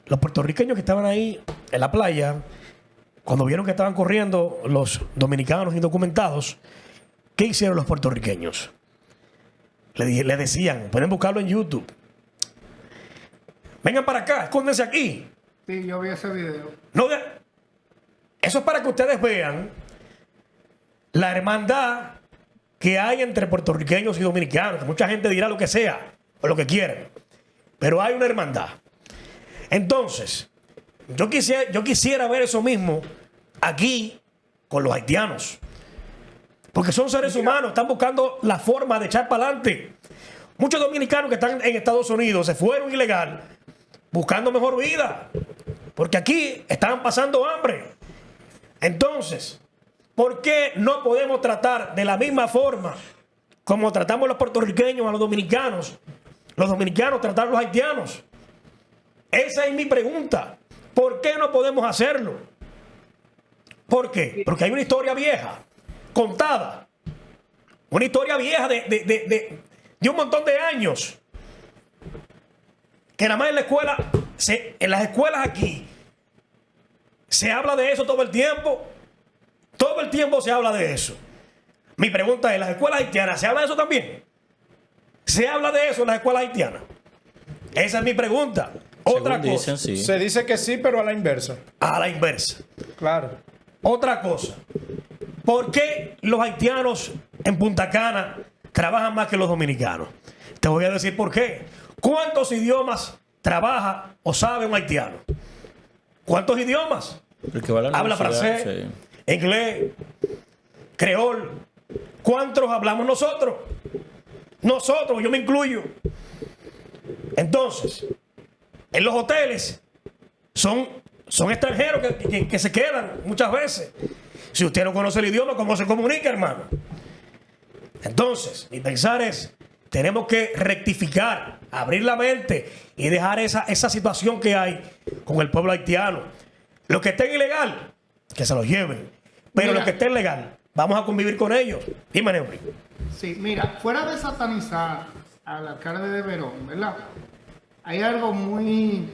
Los puertorriqueños que estaban ahí en la playa, cuando vieron que estaban corriendo los dominicanos indocumentados, ¿qué hicieron los puertorriqueños? Le decían, pueden buscarlo en YouTube, vengan para acá, escóndense aquí. Sí, yo vi ese video. No, eso es para que ustedes vean la hermandad que hay entre puertorriqueños y dominicanos, que mucha gente dirá lo que sea o lo que quieran, pero hay una hermandad. Entonces, yo quisiera ver eso mismo aquí con los haitianos, porque son seres humanos, están buscando la forma de echar para adelante. Muchos dominicanos que están en Estados Unidos se fueron ilegal buscando mejor vida, porque aquí estaban pasando hambre. Entonces, ¿por qué no podemos tratar de la misma forma como tratamos los puertorriqueños a los dominicanos tratar a los haitianos? Esa es mi pregunta. ¿Por qué no podemos hacerlo? ¿Por qué? Porque hay una historia vieja, contada. Una historia vieja de un montón de años. Que nada más en la escuela, en las escuelas aquí, se habla de eso todo el tiempo. Todo el tiempo se habla de eso. Mi pregunta es, ¿en las escuelas haitianas se habla de eso también? ¿Se habla de eso en las escuelas haitianas? Esa es mi pregunta. Otra cosa. Dicen, sí. Se dice que sí, pero a la inversa. A la inversa. Claro. Otra cosa. ¿Por qué los haitianos en Punta Cana trabajan más que los dominicanos? Te voy a decir por qué. ¿Cuántos idiomas trabaja o sabe un haitiano? ¿Cuántos idiomas? El que va a la Habla universidad, francés, sí. inglés, creol. ¿Cuántos hablamos nosotros? Nosotros, yo me incluyo. Entonces, en los hoteles son extranjeros que se quedan muchas veces. Si usted no conoce el idioma, ¿cómo se comunica, hermano? Entonces, mi pensar es, tenemos que rectificar, abrir la mente y dejar esa situación que hay con el pueblo haitiano. Los que estén ilegal, que se los lleven. Pero los que estén legal, vamos a convivir con ellos. Dime, Neuri. Sí, mira, fuera de satanizar al alcalde de Verón, ¿verdad? Hay algo muy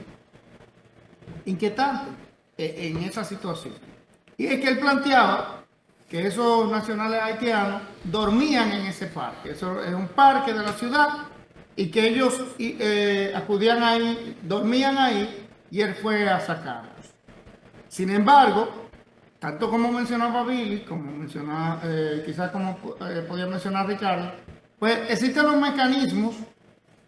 inquietante en esa situación. Y es que él planteaba que esos nacionales haitianos dormían en ese parque. Eso es un parque de la ciudad y que ellos acudían ahí, dormían ahí y él fue a sacarlos. Sin embargo, tanto como mencionaba Billy, como mencionaba, quizás como podía mencionar Ricardo, pues existen los mecanismos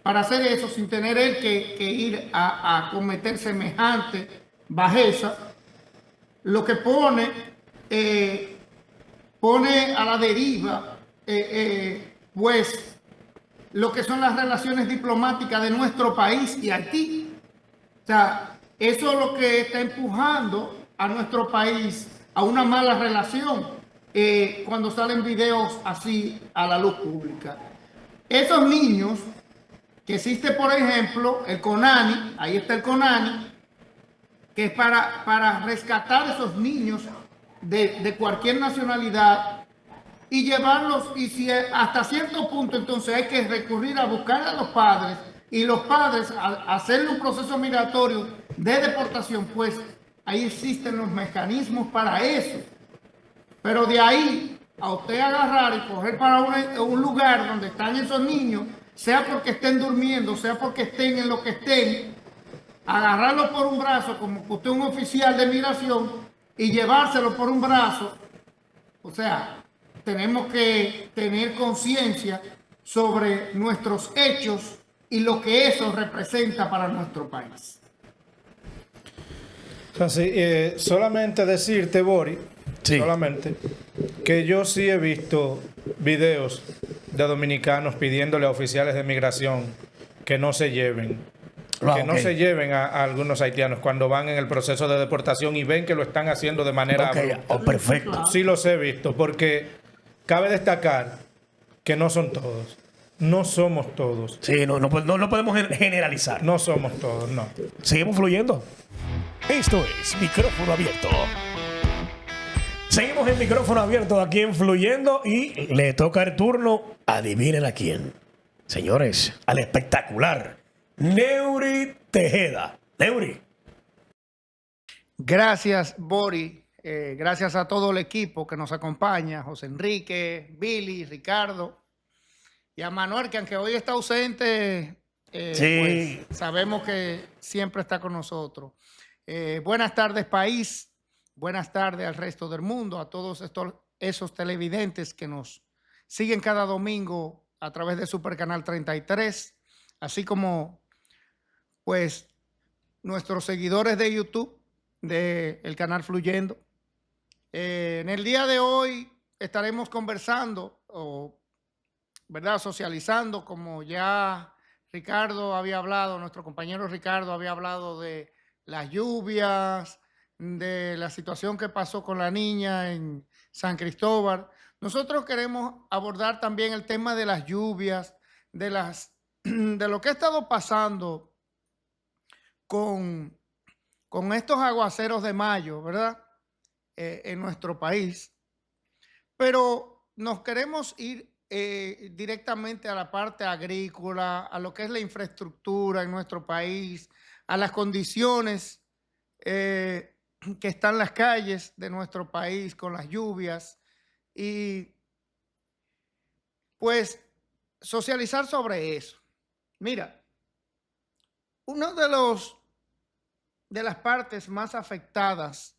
para hacer eso sin tener él que ir a cometer semejante bajeza, lo que pone a la deriva pues lo que son las relaciones diplomáticas de nuestro país y Haití. O sea, eso es lo que está empujando a nuestro país a una mala relación cuando salen videos así a la luz pública. Esos niños que existe, por ejemplo, el CONANI, ahí está el CONANI, que es para rescatar a esos niños de cualquier nacionalidad y llevarlos, y si hasta cierto punto entonces hay que recurrir a buscar a los padres, y los padres al hacer un proceso migratorio de deportación, pues ahí existen los mecanismos para eso. Pero de ahí a usted agarrar y coger para un lugar donde están esos niños, sea porque estén durmiendo, sea porque estén en lo que estén, agarrarlo por un brazo como que usted es un oficial de migración y llevárselo por un brazo. O sea, tenemos que tener conciencia sobre nuestros hechos y lo que eso representa para nuestro país. Así, solamente decirte, Bori, Sí. solamente, que yo sí he visto videos de dominicanos pidiéndole a oficiales de migración que no se lleven. Que no se lleven a algunos haitianos cuando van en el proceso de deportación y ven que lo están haciendo de manera abrupta. Perfecto. Sí los he visto, porque cabe destacar que no son todos. No somos todos. Sí, no podemos generalizar. No somos todos, no. Seguimos fluyendo. Esto es Micrófono Abierto. Seguimos en Micrófono Abierto aquí en Fluyendo y le toca el turno, adivinen a quién. Señores, al espectacular Neuri Tejeda. Neuri. Gracias, Bori. Gracias a todo el equipo que nos acompaña, José Enrique, Billy, Ricardo y a Manuel, que aunque hoy está ausente, Sí. pues sabemos que siempre está con nosotros. Buenas tardes, país. Buenas tardes al resto del mundo, a todos esos televidentes que nos siguen cada domingo a través de Super Canal 33, así como pues nuestros seguidores de YouTube del canal Fluyendo. En el día de hoy estaremos conversando, ¿verdad? Socializando, como ya Ricardo había hablado, nuestro compañero Ricardo había hablado de las lluvias, de la situación que pasó con la niña en San Cristóbal. Nosotros queremos abordar también el tema de las lluvias, de lo que ha estado pasando con estos aguaceros de mayo, ¿verdad? En nuestro país. Pero nos queremos ir directamente a la parte agrícola, a lo que es la infraestructura en nuestro país, a las condiciones que están las calles de nuestro país con las lluvias y pues socializar sobre eso. Mira, uno de las partes más afectadas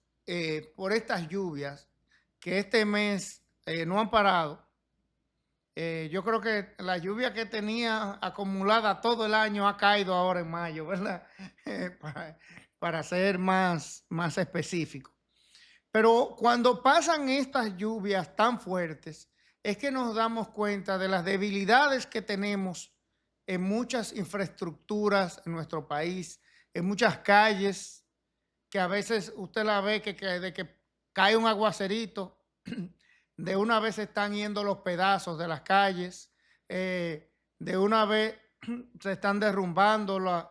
por estas lluvias que este mes no han parado, yo creo que la lluvia que tenía acumulada todo el año ha caído ahora en mayo, ¿verdad? Para ser más específico. Pero cuando pasan estas lluvias tan fuertes, es que nos damos cuenta de las debilidades que tenemos en muchas infraestructuras en nuestro país, en muchas calles, que a veces usted la ve de que cae un aguacerito, de una vez están yendo los pedazos de las calles, de una vez se están derrumbando,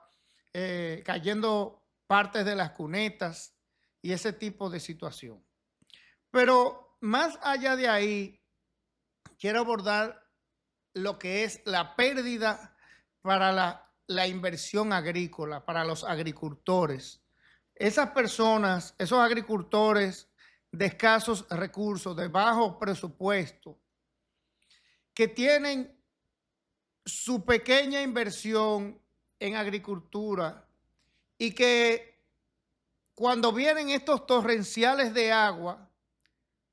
cayendo partes de las cunetas y ese tipo de situación. Pero más allá de ahí, quiero abordar lo que es la pérdida para la inversión agrícola, para los agricultores. Esas personas, esos agricultores de escasos recursos, de bajo presupuesto, que tienen su pequeña inversión en agricultura y que cuando vienen estos torrenciales de agua,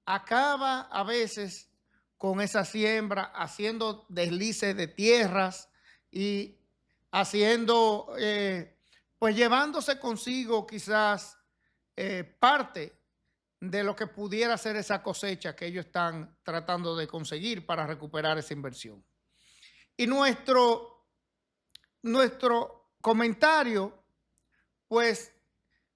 acaba a veces con esa siembra, haciendo deslices de tierras y haciendo, pues llevándose consigo quizás parte de lo que pudiera ser esa cosecha que ellos están tratando de conseguir para recuperar esa inversión. Y nuestro comentario, pues,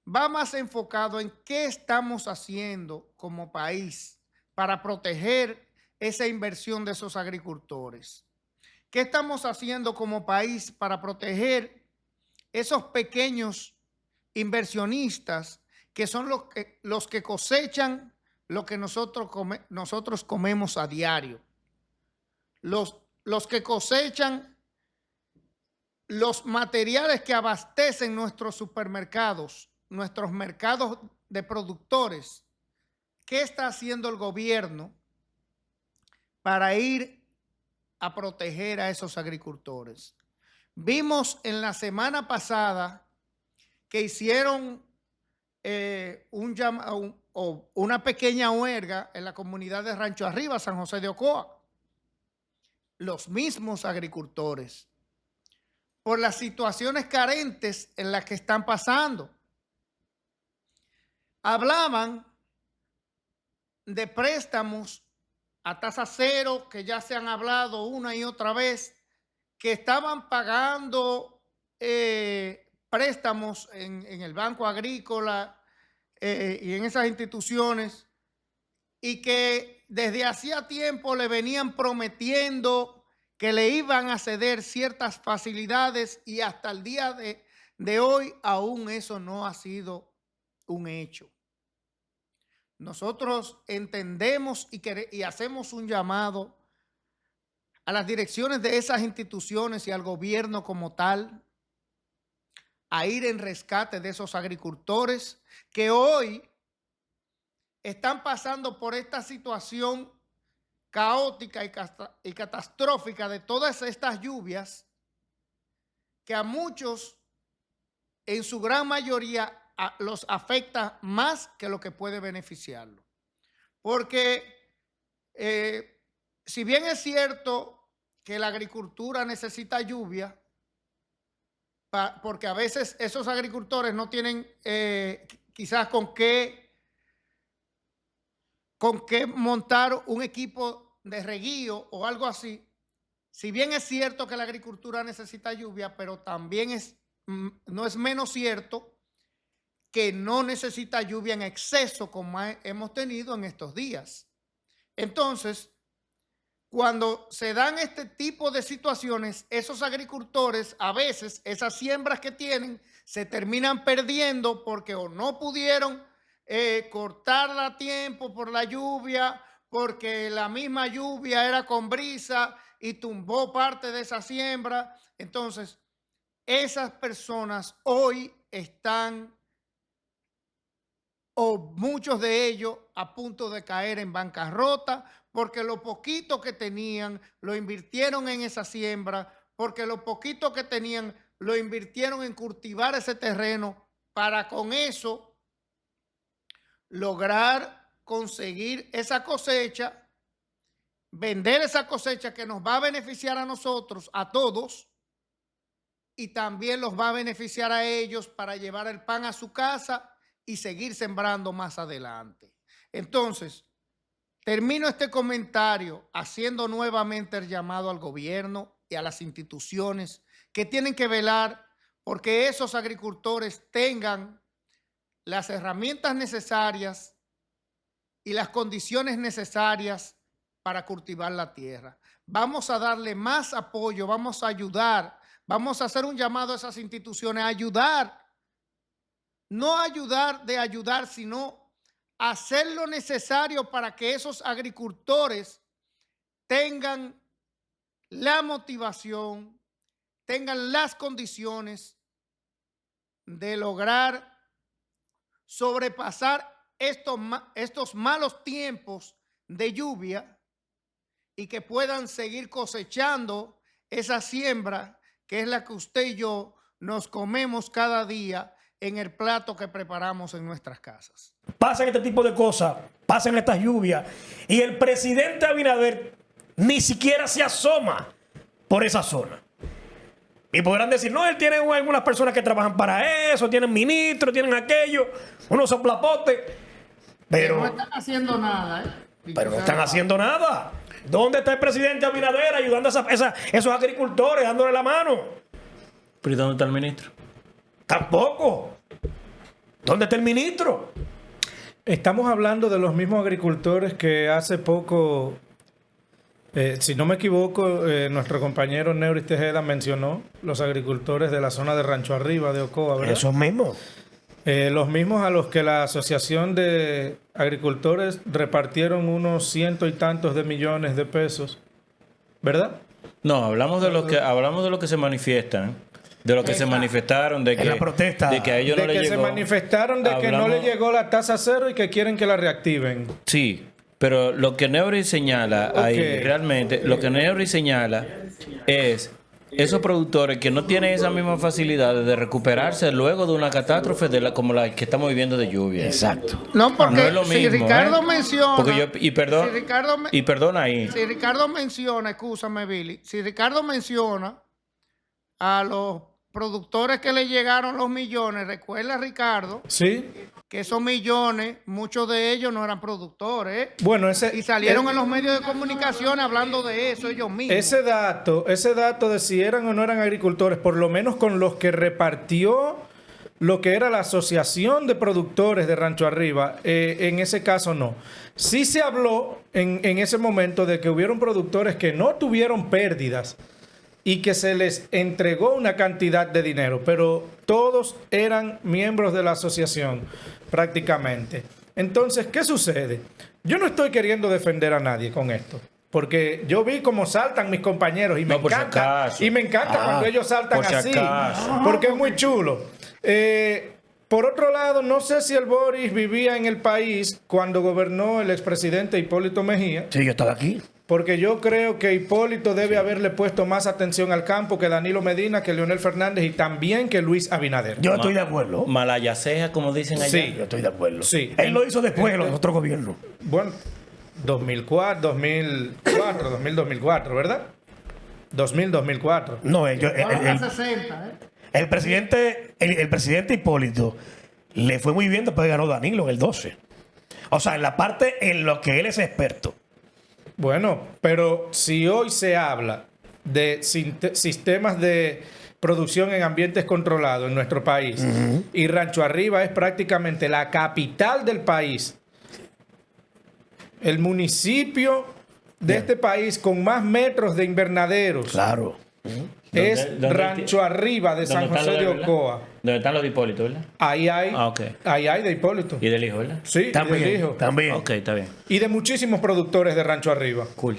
va más enfocado en qué estamos haciendo como país para proteger esa inversión de esos agricultores. ¿Qué estamos haciendo como país para proteger esos pequeños inversionistas que son los que cosechan lo que nosotros comemos a diario. Los que cosechan los materiales que abastecen nuestros supermercados, nuestros mercados de productores. ¿Qué está haciendo el gobierno para ir a proteger a esos agricultores? Vimos en la semana pasada que hicieron una pequeña huelga en la comunidad de Rancho Arriba, San José de Ocoa. Los mismos agricultores, por las situaciones carentes en las que están pasando. Hablaban de préstamos a tasa cero, que ya se han hablado una y otra vez, que estaban pagando préstamos en el Banco Agrícola y en esas instituciones, y que desde hacía tiempo le venían prometiendo que le iban a ceder ciertas facilidades, y hasta el día de hoy aún eso no ha sido un hecho. Nosotros entendemos y hacemos un llamado a las direcciones de esas instituciones y al gobierno como tal a ir en rescate de esos agricultores que hoy están pasando por esta situación caótica y catastrófica de todas estas lluvias, que a muchos, en su gran mayoría, los afecta más que lo que puede beneficiarlo. Porque si bien es cierto que la agricultura necesita lluvia, porque a veces esos agricultores no tienen quizás con qué montar un equipo de reguío o algo así. Si bien es cierto que la agricultura necesita lluvia, pero también no es menos cierto que no necesita lluvia en exceso como hemos tenido en estos días. Entonces, cuando se dan este tipo de situaciones, esos agricultores, a veces esas siembras que tienen se terminan perdiendo porque o no pudieron cortarla a tiempo por la lluvia, porque la misma lluvia era con brisa y tumbó parte de esa siembra. Entonces, esas personas hoy están, o muchos de ellos, a punto de caer en bancarrota, porque lo poquito que tenían lo invirtieron en esa siembra, porque lo poquito que tenían lo invirtieron en cultivar ese terreno para con eso lograr conseguir esa cosecha, vender esa cosecha que nos va a beneficiar a nosotros, a todos, y también los va a beneficiar a ellos para llevar el pan a su casa y seguir sembrando más adelante. Entonces, termino este comentario haciendo nuevamente el llamado al gobierno y a las instituciones que tienen que velar porque esos agricultores tengan las herramientas necesarias y las condiciones necesarias para cultivar la tierra. Vamos a darle más apoyo, vamos a ayudar, vamos a hacer un llamado a esas instituciones a ayudar. No ayudar de ayudar, sino hacer lo necesario para que esos agricultores tengan la motivación, tengan las condiciones de lograr sobrepasar estos malos tiempos de lluvia y que puedan seguir cosechando esa siembra que es la que usted y yo nos comemos cada día en el plato que preparamos en nuestras casas. Pasan este tipo de cosas, pasan estas lluvias y el presidente Abinader ni siquiera se asoma por esa zona. Y podrán decir, no, él tiene algunas personas que trabajan para eso, tienen ministros, tienen aquello, unos soplapotes, pero no están haciendo nada, Pero no están haciendo nada. ¿Dónde está el presidente Abinader ayudando a esos agricultores, dándole la mano? ¿Pero dónde está el ministro? Tampoco. ¿Dónde está el ministro? Estamos hablando de los mismos agricultores que hace poco, si no me equivoco, nuestro compañero Neuris Tejeda mencionó los agricultores de la zona de Rancho Arriba de Ocoa, ¿verdad? Esos mismos. Los mismos a los que la Asociación de Agricultores repartieron unos cientos y tantos de millones de pesos, ¿verdad? No, hablamos de lo que se manifiestan, de lo que se manifestaron, de que la protesta. de que a ellos De no les que se llegó. manifestaron de que no le llegó la tasa cero y que quieren que la reactiven. Sí, pero lo que Neuri señala ahí, Ok. realmente, lo que Neuri señala es esos productores que no tienen esa misma facilidad de recuperarse luego de una catástrofe como la que estamos viviendo de lluvia. Exacto. No, porque No es lo si mismo, Ricardo ¿eh? menciona... Porque yo, y perdón, si Ricardo me- y perdona ahí. Si Ricardo menciona, escúchame, Billy, si Ricardo menciona a los productores que le llegaron los millones, recuerda, Ricardo, ¿Sí? que esos millones, muchos de ellos no eran productores, ¿eh? Bueno, ese... Y salieron en los medios de comunicación hablando de eso ellos mismos. Ese dato de si eran o no eran agricultores, por lo menos con los que repartió lo que era la Asociación de Productores de Rancho Arriba, en ese caso no. Sí se habló en ese momento de que hubieron productores que no tuvieron pérdidas y que se les entregó una cantidad de dinero, pero todos eran miembros de la asociación prácticamente. Entonces, ¿qué sucede? Yo no estoy queriendo defender a nadie con esto, porque yo vi cómo saltan mis compañeros y me No, por si encanta, acaso. y me encanta cuando ellos saltan por si así, acaso. porque es muy chulo. Por otro lado, no sé si el Boris vivía en el país cuando gobernó el expresidente Hipólito Mejía, Sí, yo estaba aquí. porque yo creo que Hipólito debe haberle puesto más atención al campo que Danilo Medina, que Leonel Fernández y también que Luis Abinader. Yo estoy de acuerdo. Malayaceja, como dicen allá. Sí. Yo estoy de acuerdo. Sí. Él lo hizo después de los otros gobiernos. Bueno, 2004, ¿verdad? 2004. No, Ahora a 60, ¿eh? el presidente Hipólito le fue muy bien después de ganó Danilo en el 12. O sea, en la parte en lo que él es experto. Bueno, pero si hoy se habla de sistemas de producción en ambientes controlados en nuestro país y Rancho Arriba es prácticamente la capital del país, el municipio de este país con más metros de invernaderos Claro. es ¿Dónde- Rancho Arriba de San ¿Dónde están José los de ¿verdad? Ocoa. Donde están los de Hipólito, ¿verdad? Ahí hay, Ah, ok. ahí hay de Hipólito. Y del hijo, ¿verdad? Sí, y del También. hijo. También. Ok, está bien. Y de muchísimos productores de Rancho Arriba. Cool.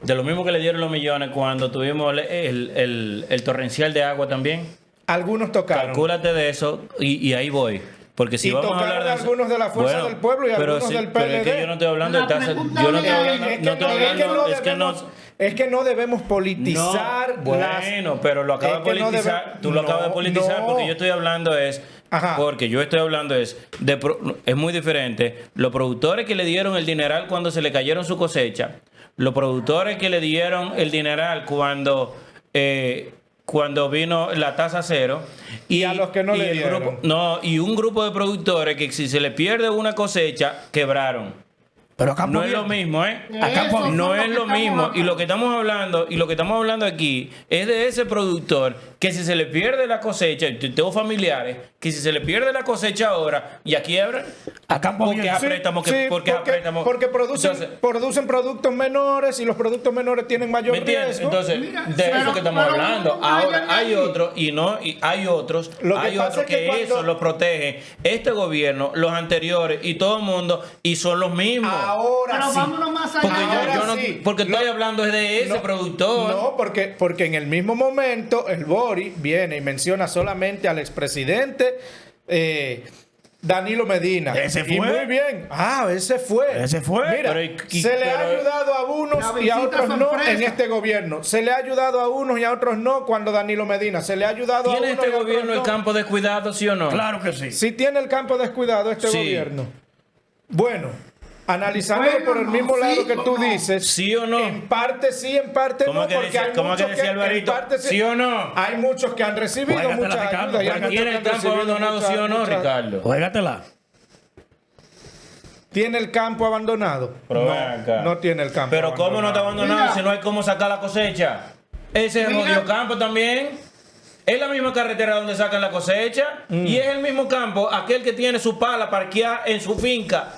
De lo mismo que le dieron los millones cuando tuvimos el torrencial de agua también. Algunos tocaron. Calcúlate de eso y ahí voy. Porque si Y vamos a tocaron hablar de eso, algunos de la Fuerza del Pueblo y pero algunos del Pero es que PLD. yo no estoy hablando de La tasa. pregunta Yo no estoy mía hablando. es No estoy hablando. Es que no debemos politizar No, bueno, pero lo acabas de es que no politizar. debe- Tú lo acabas de no, politizar no. porque yo estoy hablando es. Ajá. Porque yo estoy hablando es es muy diferente. Los productores que le dieron el dineral cuando se le cayeron su cosecha, los productores que le dieron el dineral cuando vino la tasa cero Y a los que no le el dieron. y un grupo de productores que si se le pierde una cosecha quebraron. Pero a campo No es lo abierto. mismo, ¿eh? Eso No es lo es que lo estamos mismo. hablando. Y lo que estamos hablando aquí es de ese productor que si se le pierde la cosecha, yo tengo familiares que si se le pierde la cosecha ahora y aquí quiebran, A campo porque abierto. a préstamo, porque producen, Entonces, producen productos menores y los productos menores tienen mayor ¿me entiendes? riesgo. Entonces, Mira, de pero- eso que estamos pero hablando. no vayan Ahora hay ahí. otros hay otros Lo que pasa es que que cuando- eso lo protege este gobierno, los anteriores y todo el mundo y son los mismos. Ahora Pero sí. vámonos más allá. Porque Ahora yo no, sí. porque estoy No, hablando es de ese no, productor. No, porque en el mismo momento el Boris viene y menciona solamente al expresidente Danilo Medina. Ese Y fue. muy bien. Ese fue. Ese fue. Mira, Pero se le ha pero- ayudado a unos La y a visita otros no sorpresa. en este gobierno. Se le ha ayudado a unos y a otros no cuando Danilo Medina. Se le ha ayudado a ¿Tiene unos este y a gobierno otros el no. campo descuidado, sí o no? Claro que sí. Sí tiene el campo descuidado este Sí. gobierno. Bueno, analizándolo Bueno, por el no, mismo sí lado que o tú no. dices. ¿Sí o no? En parte sí, en parte ¿Cómo no, que porque decía- hay cómo muchos que decía en Alvarito? parte ¿Sí o no? Hay muchos que han recibido Juégatela, mucha Ricardo, ayuda. y hay muchos ¿Tiene que el han campo recibido abandonado, mucha- sí o no, mucha- Ricardo? Juégatela. ¿Tiene el campo abandonado? Pero ven acá. No tiene el campo Pero ¿cómo no está abandonado Mira. si no hay cómo sacar la cosecha? Ese es el Mira. jodido campo también. Es la misma carretera donde sacan la cosecha y es el mismo campo aquel que tiene su pala parqueada en su finca.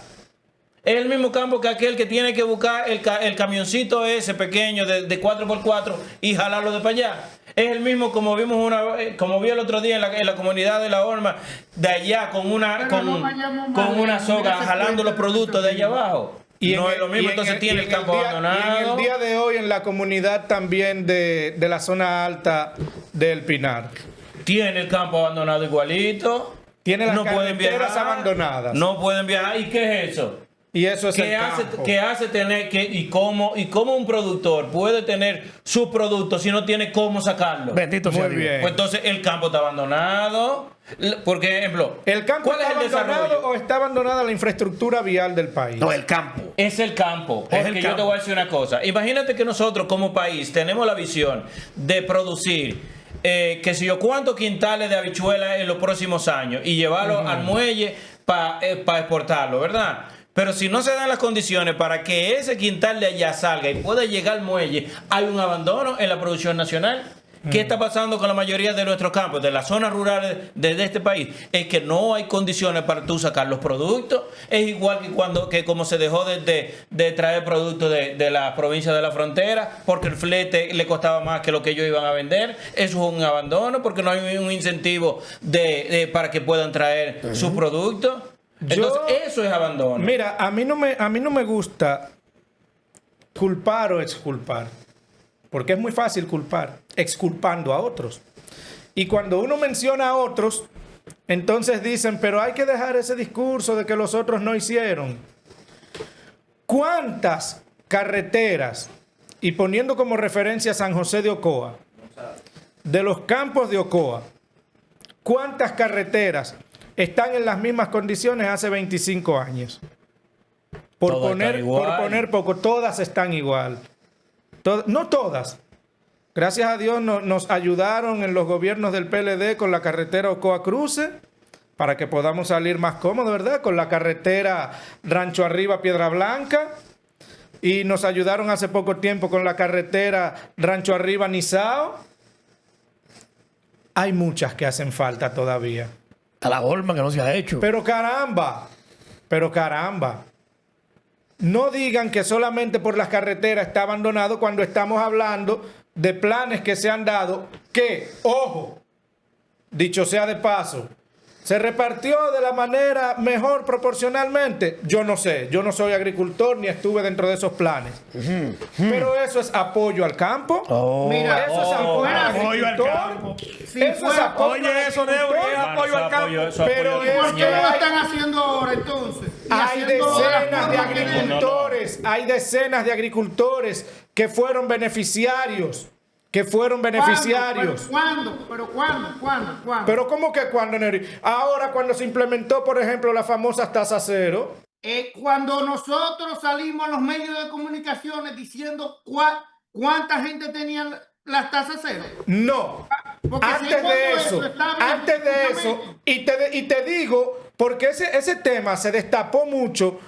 Es el mismo campo que aquel que tiene que buscar el camioncito ese pequeño de 4x4 y jalarlo de para allá. Es el mismo como vimos como vi el otro día en la comunidad de La Horma, de allá con una soga jalando los productos de allá abajo. No es lo mismo, entonces tiene el campo abandonado. Y en el día de hoy en la comunidad también de la zona alta del Pinar. Tiene el campo abandonado igualito. Tiene las no pueden carreteras viajar, abandonadas. No pueden viajar. ¿Y qué es eso? Y eso es el campo. ¿Qué hace tener y cómo un productor puede tener sus productos si no tiene cómo sacarlo? Bendito sea Muy Dios. bien. Pues entonces el campo está abandonado. Por ejemplo, ¿El campo ¿cuál está es el abandonado desarrollo? o está abandonada la infraestructura vial del país? No, el campo. Es el campo. Es Porque el yo te campo. voy a decir una cosa. Imagínate que nosotros como país tenemos la visión de producir qué sé yo, cuántos quintales de habichuelas en los próximos años y llevarlo al muelle para exportarlo, ¿verdad? Pero si no se dan las condiciones para que ese quintal de allá salga y pueda llegar al muelle, hay un abandono en la producción nacional. ¿Qué está pasando con la mayoría de nuestros campos, de las zonas rurales de este país? Es que no hay condiciones para tú sacar los productos. Es igual que como se dejó de traer productos de la provincia de la frontera, porque el flete le costaba más que lo que ellos iban a vender. Eso es un abandono, porque no hay un incentivo para que puedan traer sus productos. Entonces, eso es abandono. Mira, a mí no me gusta culpar o exculpar. Porque es muy fácil culpar, exculpando a otros. Y cuando uno menciona a otros, entonces dicen, pero hay que dejar ese discurso de que los otros no hicieron. ¿Cuántas carreteras, y poniendo como referencia San José de Ocoa, de los campos de Ocoa, cuántas carreteras están en las mismas condiciones hace 25 años? Por poner poco, todas están igual. No todas. Gracias a Dios nos ayudaron en los gobiernos del PLD con la carretera Ocoa Cruce para que podamos salir más cómodos, ¿verdad? Con la carretera Rancho Arriba Piedra Blanca. Y nos ayudaron hace poco tiempo con la carretera Rancho Arriba Nizao. Hay muchas que hacen falta todavía. A La Horma que no se ha hecho. Pero caramba. No digan que solamente por las carreteras está abandonado cuando estamos hablando de planes que se han dado que, ojo, dicho sea de paso, ¿se repartió de la manera mejor proporcionalmente? Yo no sé, yo no soy agricultor ni estuve dentro de esos planes. Pero eso es apoyo al campo. Mira, Eso es apoyo al campo. Si Eso es fuera- apoyo Oye, al eso, Neo, agricultor. es apoyo al campo. Pero es ¿Por que qué no lo hay- están haciendo ahora entonces? Y Hay haciendo ahora decenas de como que- agricultores, hay decenas de agricultores que fueron beneficiarios, ¿Cuándo? ¿Pero cuándo? Pero ¿cómo que cuándo, Neri? Ahora cuando se implementó, por ejemplo, las famosas tasas cero. Cuando nosotros salimos a los medios de comunicaciones diciendo cuánta gente tenía las tasas cero. No. Porque si Antes es cuando de eso, está bien, antes de eso, justamente. y te digo, porque ese tema se destapó mucho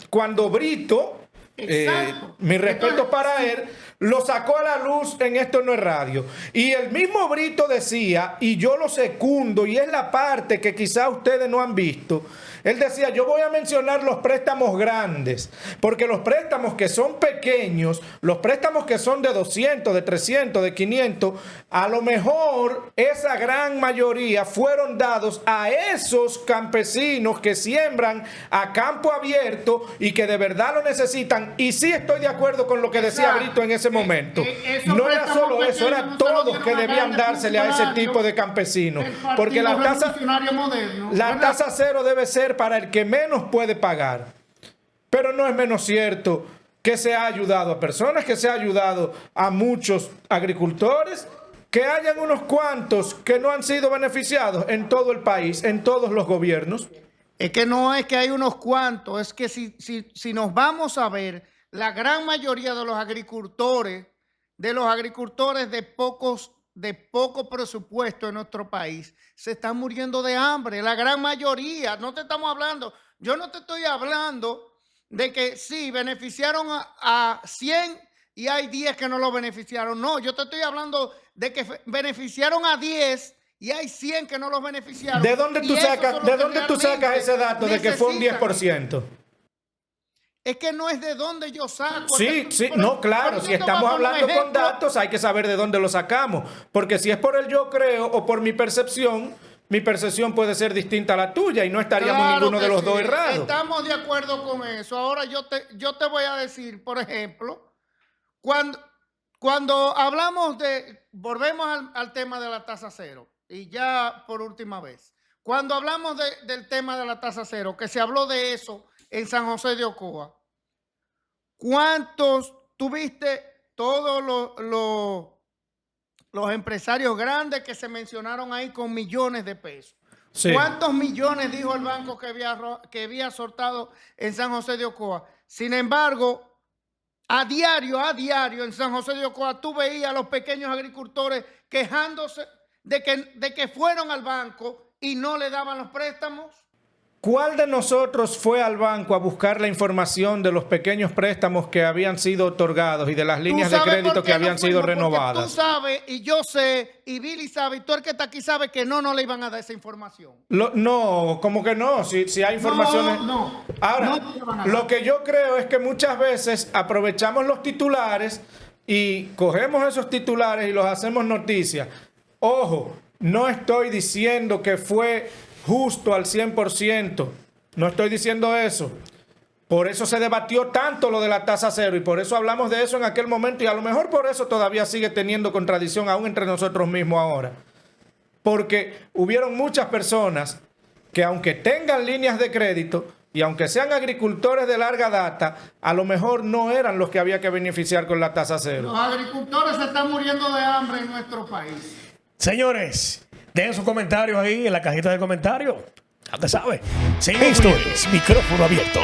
cuando Brito, Exacto. mi respeto Entonces, para él, lo sacó a la luz en Esto No es Radio. Y el mismo Brito decía, y yo lo secundo, y es la parte que quizá ustedes no han visto, él decía, yo voy a mencionar los préstamos grandes, porque los préstamos que son pequeños, los préstamos que son de 200, de 300, de 500, a lo mejor esa gran mayoría fueron dados a esos campesinos que siembran a campo abierto y que de verdad lo necesitan. Y sí estoy de acuerdo con lo que decía Exacto. Brito en ese momento. Esos No era préstamos solo eso, pequeños era no se lo todos dieron que a debían grandes dársele a ese funcionarios tipo de campesinos. del Porque la Partido tasa... Revolucionario Moderno, La ¿verdad? tasa cero debe ser para el que menos puede pagar. Pero no es menos cierto que se ha ayudado a personas, que se ha ayudado a muchos agricultores, que hayan unos cuantos que no han sido beneficiados en todo el país, en todos los gobiernos. Es que no es que hay unos cuantos, es que si nos vamos a ver, la gran mayoría de los agricultores de poco presupuesto en nuestro país, se están muriendo de hambre. La gran mayoría, no te estamos hablando, yo no te estoy hablando de que sí, beneficiaron a 100 y hay 10 que no lo beneficiaron. No, yo te estoy hablando de que beneficiaron a 10 y hay 100 que no los beneficiaron. ¿De dónde Y tú esos sacas, son los de que dónde tú sacas realmente ese dato de que fue un necesitan? 10%? Es que no es de dónde yo saco. Sí, sí, Por- no, claro, por si eso te estamos voy a poner un hablando con ejemplo. datos hay que saber de dónde lo sacamos, porque si es por el yo creo o por mi percepción puede ser distinta a la tuya y no estaríamos Claro ninguno de que los sí, dos errados. Estamos de acuerdo con eso. Ahora yo te voy a decir, por ejemplo, cuando hablamos volvemos al tema de la tasa cero, y ya por última vez, cuando hablamos del tema de la tasa cero, que se habló de eso en San José de Ocoa, ¿cuántos tuviste todos los empresarios grandes que se mencionaron ahí con millones de pesos? Sí. ¿Cuántos millones dijo el banco que había soltado en San José de Ocoa? Sin embargo, a diario en San José de Ocoa tú veías a los pequeños agricultores quejándose de que fueron al banco y no le daban los préstamos. ¿Cuál de nosotros fue al banco a buscar la información de los pequeños préstamos que habían sido otorgados y de las líneas de crédito que habían sido renovadas? Tú sabes, y yo sé, y Billy sabe, y tú el que está aquí sabe que no le iban a dar esa información. No, como que no, si hay informaciones. No. Ahora, No te van a dar. lo que yo creo es que muchas veces aprovechamos los titulares y cogemos esos titulares y los hacemos noticia. Ojo, no estoy diciendo que fue justo al 100%. No estoy diciendo eso. Por eso se debatió tanto lo de la tasa cero y por eso hablamos de eso en aquel momento y a lo mejor por eso todavía sigue teniendo contradicción aún entre nosotros mismos ahora. Porque hubieron muchas personas que aunque tengan líneas de crédito y aunque sean agricultores de larga data, a lo mejor no eran los que había que beneficiar con la tasa cero. Los agricultores se están muriendo de hambre en nuestro país. Señores, dejen sus comentarios ahí en la cajita de comentarios. Ya te sabes. Esto es Micrófono Abierto.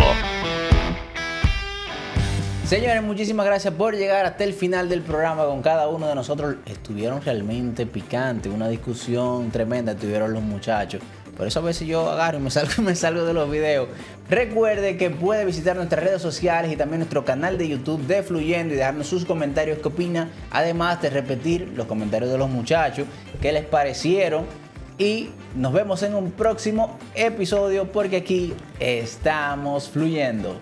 Señores, muchísimas gracias por llegar hasta el final del programa con cada uno de nosotros. Estuvieron realmente picantes, una discusión tremenda tuvieron los muchachos. Por eso a veces yo agarro y me salgo de los videos. Recuerde que puede visitar nuestras redes sociales y también nuestro canal de YouTube de Fluyendo y dejarnos sus comentarios, qué opina. Además de repetir los comentarios de los muchachos, qué les parecieron. Y nos vemos en un próximo episodio porque aquí estamos fluyendo.